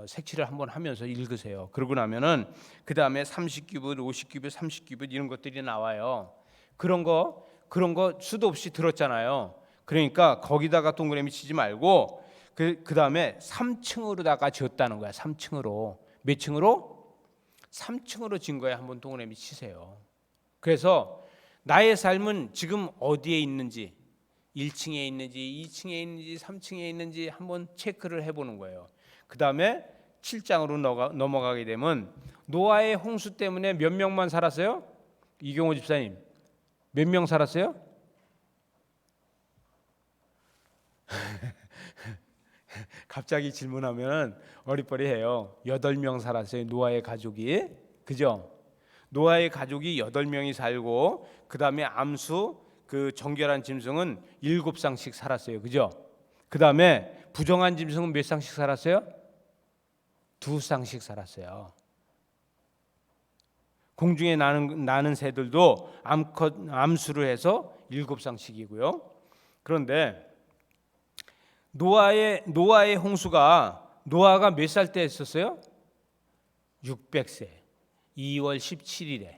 색칠을 한번 하면서 읽으세요. 그러고 나면은 그 다음에 30규빗, 50규빗, 30규빗 이런 것들이 나와요. 그런 거 수도 없이 들었잖아요. 그러니까 거기다가 동그라미 치지 말고 그 다음에 3층으로다가 지었다는 거야. 3층으로. 몇 층으로? 3층으로 진 거에 한번 동그라미 치세요. 그래서 나의 삶은 지금 어디에 있는지, 1층에 있는지 2층에 있는지 3층에 있는지 한번 체크를 해보는 거예요. 그 다음에 7장으로 넘어가게 되면 노아의 홍수 때문에 몇 명만 살았어요? 이경호 집사님, 몇 명 살았어요? 갑자기 질문하면 어리버리해요. 8명 살았어요. 노아의 가족이. 그죠? 노아의 가족이 8명이 살고 그 다음에 암수 그 정결한 짐승은 7쌍씩 살았어요. 그죠? 그 다음에 부정한 짐승은 몇 쌍씩 살았어요? 2쌍씩 살았어요. 공중에 나는 새들도 암수를 해서 7쌍씩이고요. 그런데 노아의 홍수가 노아가 몇 살 때 했었어요? 600세 2월 17일에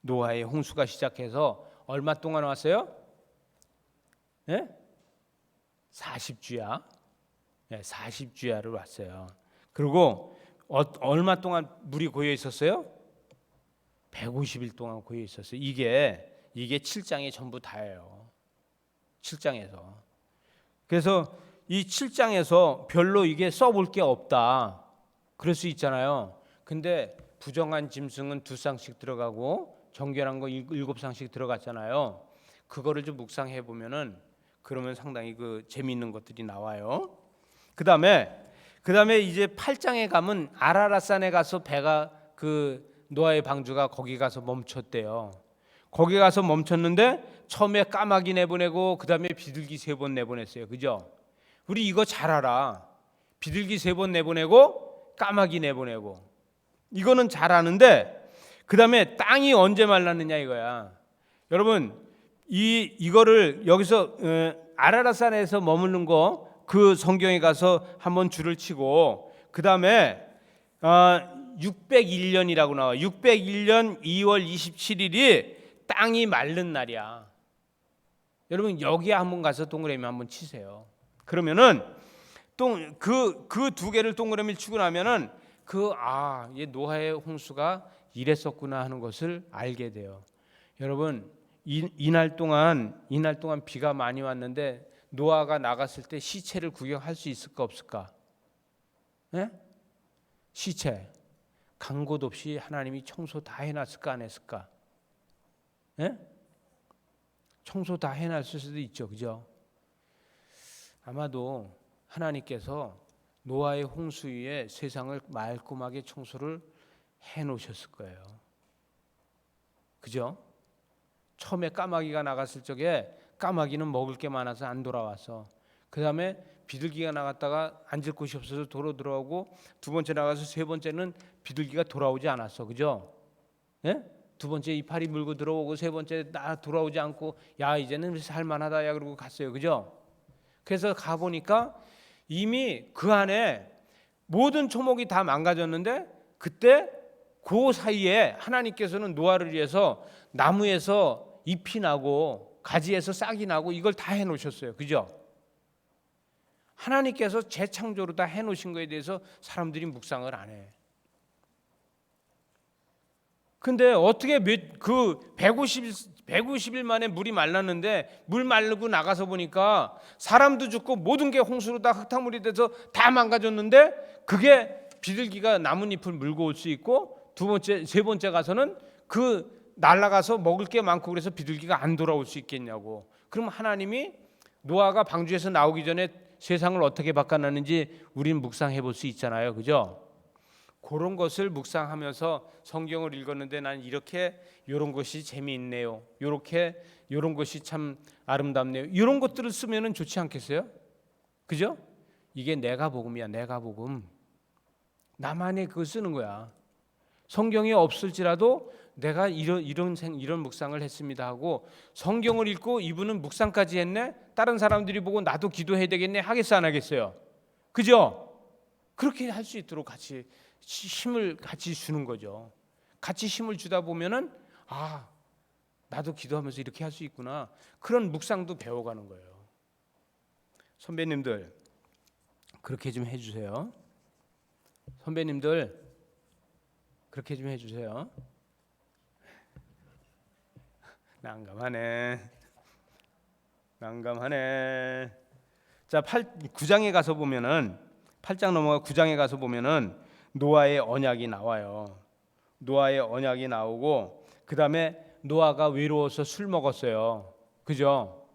노아의 홍수가 시작해서 얼마 동안 왔어요? 네? 40주야. 네, 40주야를 왔어요. 그리고 얼마 동안 물이 고여 있었어요? 150일 동안 고여 있었어요. 이게 7장에 전부 다예요. 7장에서. 그래서 이 7장에서 별로 이게 써볼 게 없다. 그럴 수 있잖아요. 근데 부정한 짐승은 2쌍씩 들어가고 정결한 거 7쌍씩 들어갔잖아요. 그거를 좀 묵상해 보면은 그러면 상당히 재미있는 것들이 나와요. 그다음에 이제 8장에 가면 아라랏산에 가서 배가 노아의 방주가 거기 가서 멈췄대요. 거기 가서 멈췄는데 처음에 까마귀 내보내고 그다음에 비둘기 3번 내보냈어요. 그죠? 우리 이거 잘 알아. 비둘기 3번 내보내고 까마귀 내보내고 이거는 잘 아는데 그다음에 땅이 언제 말랐느냐 이거야. 여러분 이거를 여기서 아라랏산에서 머무는 거 그 성경에 가서 한번 줄을 치고 그다음에 601년이라고 나와. 601년 2월 27일이 땅이 마른 날이야. 여러분 여기에 한번 가서 동그라미 한번 치세요. 그러면은 그 두 개를 동그라미를 치고 나면은 이 노아의 홍수가 이랬었구나 하는 것을 알게 돼요. 여러분 이날 동안 비가 많이 왔는데 노아가 나갔을 때 시체를 구경할 수 있을까 없을까? 네? 시체 간 곳 없이 하나님이 청소 다 해놨을까 안 했을까? 네? 청소 다 해놨을 수도 있죠, 그죠? 아마도 하나님께서 노아의 홍수 위에 세상을 말끔하게 청소를 해놓으셨을 거예요. 그죠? 처음에 까마귀가 나갔을 적에 까마귀는 먹을 게 많아서 안 돌아와서 그 다음에 비둘기가 나갔다가 앉을 곳이 없어서 도로 들어오고 두 번째 나가서 세 번째는 비둘기가 돌아오지 않았어. 그죠? 예? 두 번째 이파리 물고 들어오고 세 번째 나 돌아오지 않고 야 이제는 살만하다 야 그러고 갔어요. 그죠? 그래서 가보니까 이미 그 안에 모든 초목이 다 망가졌는데 그때 그 사이에 하나님께서는 노아를 위해서 나무에서 잎이 나고 가지에서 싹이 나고 이걸 다 해놓으셨어요. 그죠? 하나님께서 재창조로 다 해놓으신 거에 대해서 사람들이 묵상을 안 해. 근데 어떻게 150일 만에 물이 말랐는데 물 마르고 나가서 보니까 사람도 죽고 모든 게 홍수로 다 흙탕물이 돼서 다 망가졌는데 그게 비둘기가 나뭇잎을 물고 올 수 있고 두 번째, 세 번째 가서는 날아가서 먹을 게 많고 그래서 비둘기가 안 돌아올 수 있겠냐고. 그럼 하나님이 노아가 방주에서 나오기 전에 세상을 어떻게 바꿔놨는지 우리는 묵상해 볼 수 있잖아요. 그죠? 그런 것을 묵상하면서 성경을 읽었는데 난 이런 것이 재미있네요. 이런 것이 참 아름답네요. 이런 것들을 쓰면은 좋지 않겠어요? 그죠? 이게 내가 복음이야. 내가 복음. 나만의 그걸 쓰는 거야. 성경이 없을지라도 내가 이런 묵상을 했습니다 하고 성경을 읽고 이분은 묵상까지 했네. 다른 사람들이 보고 나도 기도해야 되겠네 하겠어 안 하겠어요? 그죠? 그렇게 할 수 있도록 같이 힘을 같이 주는 거죠. 같이 힘을 주다 보면은 나도 기도하면서 이렇게 할 수 있구나. 그런 묵상도 배워가는 거예요. 선배님들 그렇게 좀 해주세요. 선배님들 그렇게 좀 해주세요. 난감하네. 자, 9장에 가서 보면은 8장 넘어가 9장에 가서 보면은 노아의 언약이 나와요. 노아의 언약이 나오고 그다음에 노아가 외로워서 술 먹었어요. 그죠?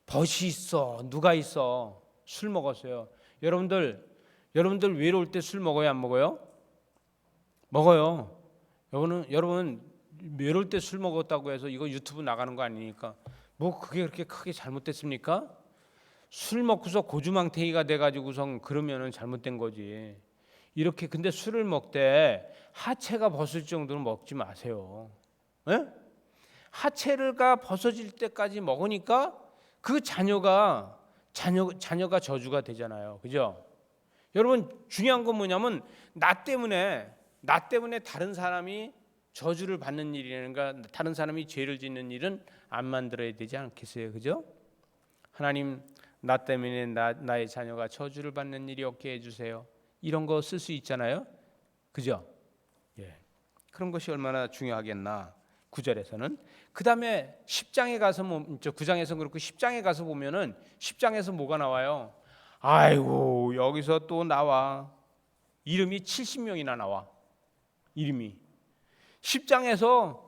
벗이 있어. 누가 있어? 술 먹었어요. 여러분들 외로울 때 술 먹어요, 안 먹어요? 먹어요. 여러분 외로울 때 술 먹었다고 해서 이거 유튜브 나가는 거 아니니까 뭐 그게 그렇게 크게 잘못됐습니까? 술 먹고서 고주망태기가 돼가지고선 그러면은 잘못된 거지. 이렇게 근데 술을 먹되 하체가 벗을 정도로 먹지 마세요. 에? 하체가 벗어질 때까지 먹으니까 그 자녀가 저주가 되잖아요. 그죠? 여러분 중요한 건 뭐냐면 나 때문에 다른 사람이 저주를 받는 일이라는가 다른 사람이 죄를 짓는 일은 안 만들어야 되지 않겠어요? 그죠? 하나님 나 때문에 나의 자녀가 저주를 받는 일이 없게 해주세요. 이런 거 쓸 수 있잖아요. 그죠? 예. 그런 것이 얼마나 중요하겠나. 9절에서는 그 다음에 10장에 가서 9장에서 그렇고 10장에 가서 보면은 10장에서 뭐가 나와요? 아이고 여기서 또 나와. 이름이 70명이나 나와. 이름이 10장에서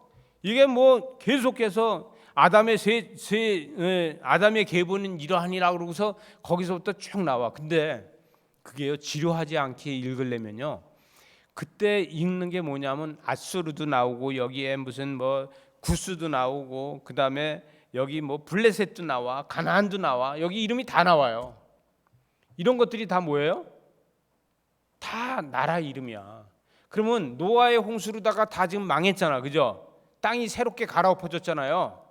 이게 뭐 계속해서 아담의 계보는 이러하니라 그러고서 거기서부터 쭉 나와. 근데 그게요 지루하지 않게 읽으려면요 그때 읽는 게 뭐냐면 아수르도 나오고 여기에 무슨 뭐 구스도 나오고 그 다음에 여기 뭐 블레셋도 나와 가나안도 나와 여기 이름이 다 나와요. 이런 것들이 다 뭐예요? 다 나라 이름이야. 그러면 노아의 홍수로다가 다 지금 망했잖아. 그죠? 땅이 새롭게 갈아엎어졌잖아요.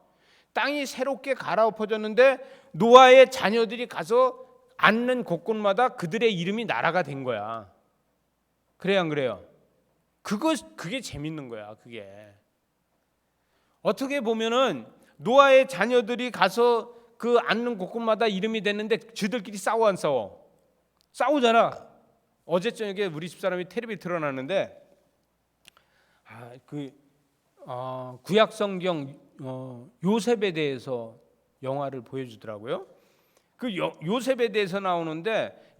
땅이 새롭게 갈아엎어졌는데 노아의 자녀들이 가서 앉는 곳곳마다 그들의 이름이 나라가 된 거야. 그래요 안 그래요? 그게 재밌는 거야. 그게 어떻게 보면은 노아의 자녀들이 가서 그 앉는 곳곳마다 이름이 됐는데 저들끼리 싸워 안 싸워? 싸우잖아. 어제 저녁에 우리 집사람이 텔레비 틀어놨는데 구약 성경 요셉에 대해서 영화를 보여주더라고요. 그 요셉에 대해서 나오는데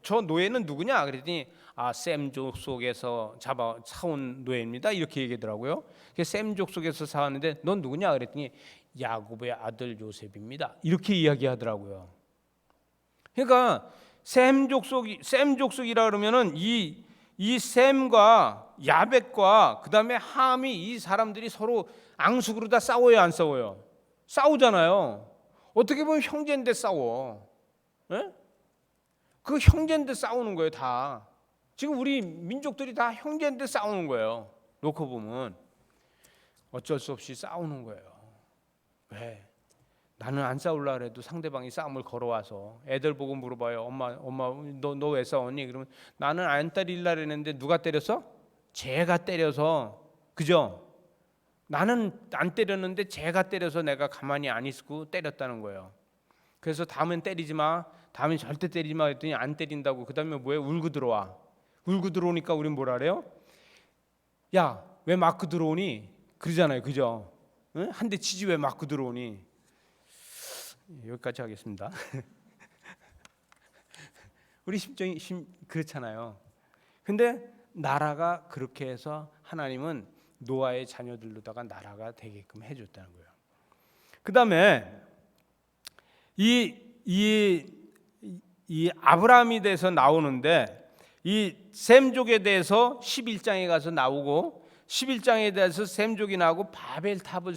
저 노예는 누구냐 그랬더니 셈족 속에서 사온 노예입니다 이렇게 얘기하더라고요. 셈족 속에서 사왔는데 넌 누구냐 그랬더니 야곱의 아들 요셉입니다 이렇게 이야기하더라고요. 그러니까 셈족 속이라 그러면은 이 셈과 야벳과 그 다음에 함이 이 사람들이 서로 앙숙으로 다 싸워요 안 싸워요? 싸우잖아요. 어떻게 보면 형제인데 싸워. 에? 그 형제인데 싸우는 거예요 다. 지금 우리 민족들이 다 형제인데 싸우는 거예요. 놓고 보면 어쩔 수 없이 싸우는 거예요. 왜? 나는 안 싸우려고 해도 상대방이 싸움을 걸어와서 애들 보고 물어봐요. 엄마 너 왜 싸웠니? 그러면 나는 안 때리려고 했는데 누가 때렸어? 쟤가 때려서. 그죠? 나는 안 때렸는데 쟤가 때려서 내가 가만히 안 있고 때렸다는 거예요. 그래서 다음엔 때리지 마. 다음엔 절대 때리지 마 했더니 안 때린다고. 그 다음에 뭐예요? 울고 들어와. 울고 들어오니까 우린 뭐라 그래요? 야, 왜 맞고 들어오니? 그러잖아요. 그죠? 응? 한 대 치지 왜 맞고 들어오니? 여기까지 하겠습니다. 우리 심정이 그렇잖아요. 근데 나라가 그렇게 해서 하나님은 노아의 자녀들로다가 나라가 되게끔 해줬다는 거예요. 그 다음에 이 아브라함에 대해서 나오는데 이 셈족에 대해서 11장에 가서 나오고 11장에 대해서 셈족이 나오고 바벨탑을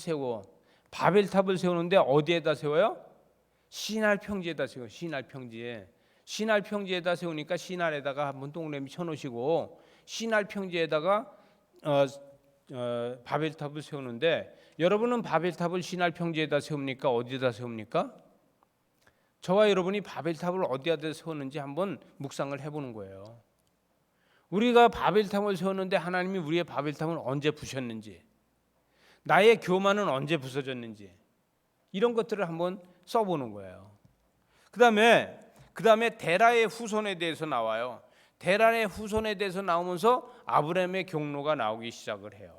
세우는데 어디에다 세워요? 시날 평지에다 세워요. 시날 평지에. 신할 평지에다 세우니까 신할에다가 한번 동그라미 쳐놓으시고 신할 평지에다가 바벨탑을 세우는데 여러분은 바벨탑을 신할 평지에다 세웁니까? 어디에다 세웁니까? 저와 여러분이 바벨탑을 어디에다 세웠는지 한번 묵상을 해보는 거예요. 우리가 바벨탑을 세웠는데 하나님이 우리의 바벨탑을 언제 부셨는지, 나의 교만은 언제 부서졌는지, 이런 것들을 한번 써보는 거예요. 그 다음에 데라의 후손에 대해서 나와요. 데라의 후손에 대해서 나오면서 아브라함의 경로가 나오기 시작을 해요.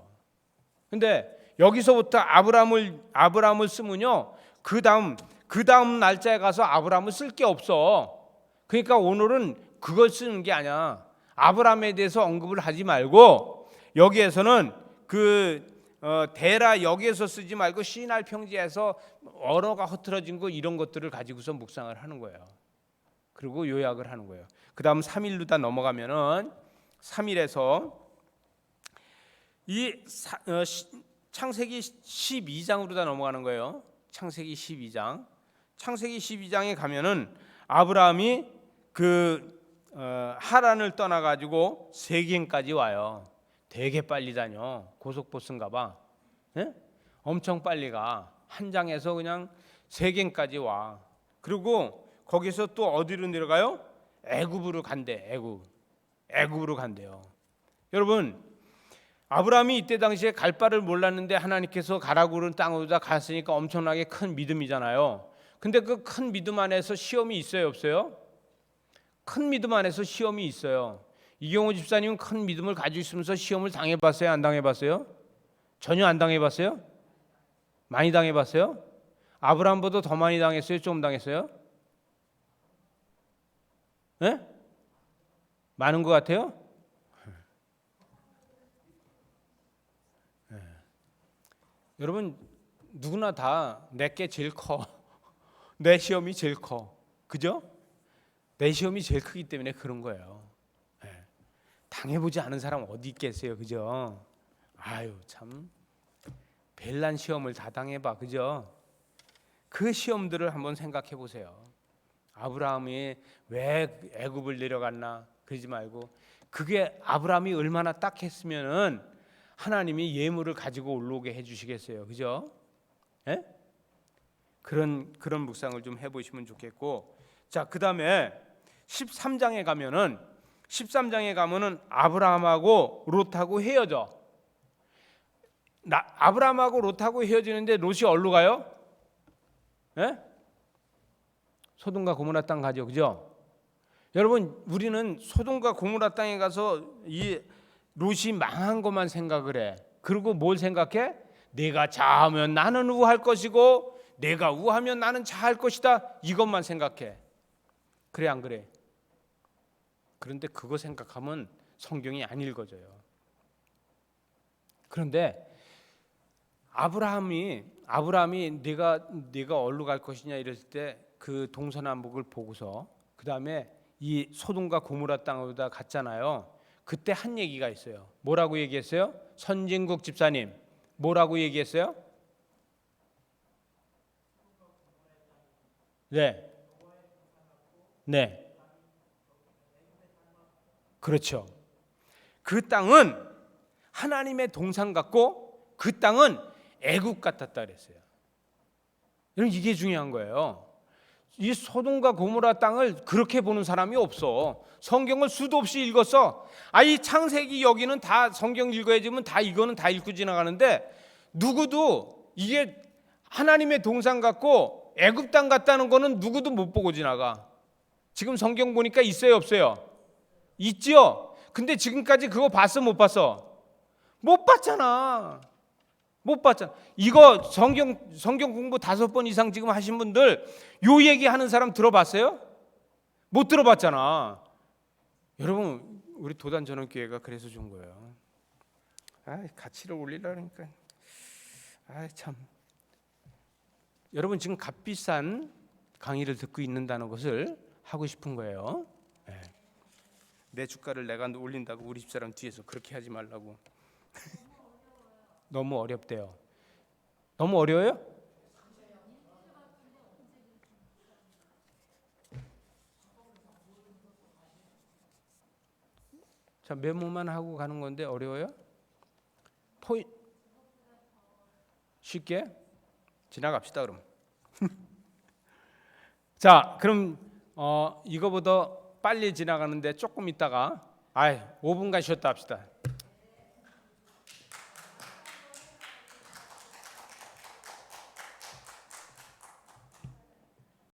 근데 여기서부터 아브라함을 쓰면요, 그 다음 날짜에 가서 아브라함을 쓸 게 없어. 그러니까 오늘은 그걸 쓰는 게 아니야. 아브라함에 대해서 언급을 하지 말고 여기에서는 데라 여기에서 쓰지 말고 시날 평지에서 언어가 흐트러진 거 이런 것들을 가지고서 묵상을 하는 거예요. 그리고 요약을 하는 거예요. 그 다음 3일로 넘어가면은 3일에서 이 창세기 12장으로 다 넘어가는 거예요. 창세기 12장. 창세기 12장에 가면은 아브라함이 하란을 떠나가지고 세겜까지 와요. 되게 빨리 다녀. 고속버스인가 봐. 예? 엄청 빨리 가. 한 장에서 그냥 세겜까지 와. 그리고 거기서 또 어디로 내려가요? 애굽으로 간대. 애굽으로 간대요. 여러분, 아브라함이 이때 당시에 갈 바를 몰랐는데 하나님께서 가라고 그런 땅으로 다 갔으니까 엄청나게 큰 믿음이잖아요. 근데 그 큰 믿음 안에서 시험이 있어요, 없어요? 큰 믿음 안에서 시험이 있어요. 이경호 집사님은 큰 믿음을 가지고 있으면서 시험을 당해봤어요, 안 당해봤어요? 전혀 안 당해봤어요? 많이 당해봤어요? 아브라함보다 더 많이 당했어요, 좀 당했어요? 네? 많은 것 같아요? 네. 여러분, 누구나 다 내게 제일 커. 내 시험이 제일 커. 그죠? 내 시험이 제일 크기 때문에 그런 거예요. 네. 당해보지 않은 사람 어디 있겠어요, 그죠? 아유, 참 별난 시험을 다 당해봐, 그죠? 그 시험들을 한번 생각해 보세요. 아브라함이 왜 애굽을 내려갔나 그러지 말고, 그게 아브라함이 얼마나 딱했으면은 하나님이 예물을 가지고 올라오게 해주시겠어요, 그죠? 예? 그런 묵상을 좀 해보시면 좋겠고, 자, 그 다음에 13장에 가면은 아브라함하고 롯하고 헤어져. 아브라함하고 롯하고 헤어지는데 롯이 어디로 가요? 예? 소돔과 고모라 땅 가죠, 그죠? 여러분, 우리는 소돔과 고모라 땅에 가서 이 롯이 망한 것만 생각을 해. 그리고 뭘 생각해? 내가 좌하면 나는 우할 것이고 내가 우하면 나는 좌할 것이다, 이것만 생각해. 그래, 안 그래? 그런데 그거 생각하면 성경이 안 읽어져요. 그런데 아브라함이 내가 어디로 갈 것이냐 이랬을 때 그 동서남북을 보고서 그 다음에 이 소돔과 고모라 땅으로 다 갔잖아요. 그때 한 얘기가 있어요. 뭐라고 얘기했어요? 선진국 집사님, 뭐라고 얘기했어요? 네, 네, 그렇죠. 그 땅은 하나님의 동산 같고 그 땅은 애국 같았다 그랬어요. 여러분, 이게 중요한 거예요. 이 소돔과 고모라 땅을 그렇게 보는 사람이 없어. 성경을 수도 없이 읽었어. 이 창세기 여기는 다 성경 읽어야지면 다 이거는 다 읽고 지나가는데 누구도 이게 하나님의 동산 같고 애굽 땅 같다는 거는 누구도 못 보고 지나가. 지금 성경 보니까 있어요, 없어요? 있지요. 근데 지금까지 그거 봤어, 못 봤어? 못 봤잖아. 못 봤잖아. 이거 성경 공부 5번 이상 지금 하신 분들 요 얘기하는 사람 들어봤어요? 못 들어봤잖아. 여러분, 우리 도단 전원교회가 그래서 좋은 거예요. 가치를 올리려니까 참. 여러분, 지금 값비싼 강의를 듣고 있는다는 것을 하고 싶은 거예요. 네. 내 주가를 내가 올린다고 우리 집사람 뒤에서 그렇게 하지 말라고. 너무 어렵대요. 너무 어려워요? 자, 메모만 하고 가는 건데 어려워요? 포인 쉽게 지나갑시다 그럼. 자, 그럼 이거보다 빨리 지나가는데 조금 있다가 5분간 쉬었다 합시다.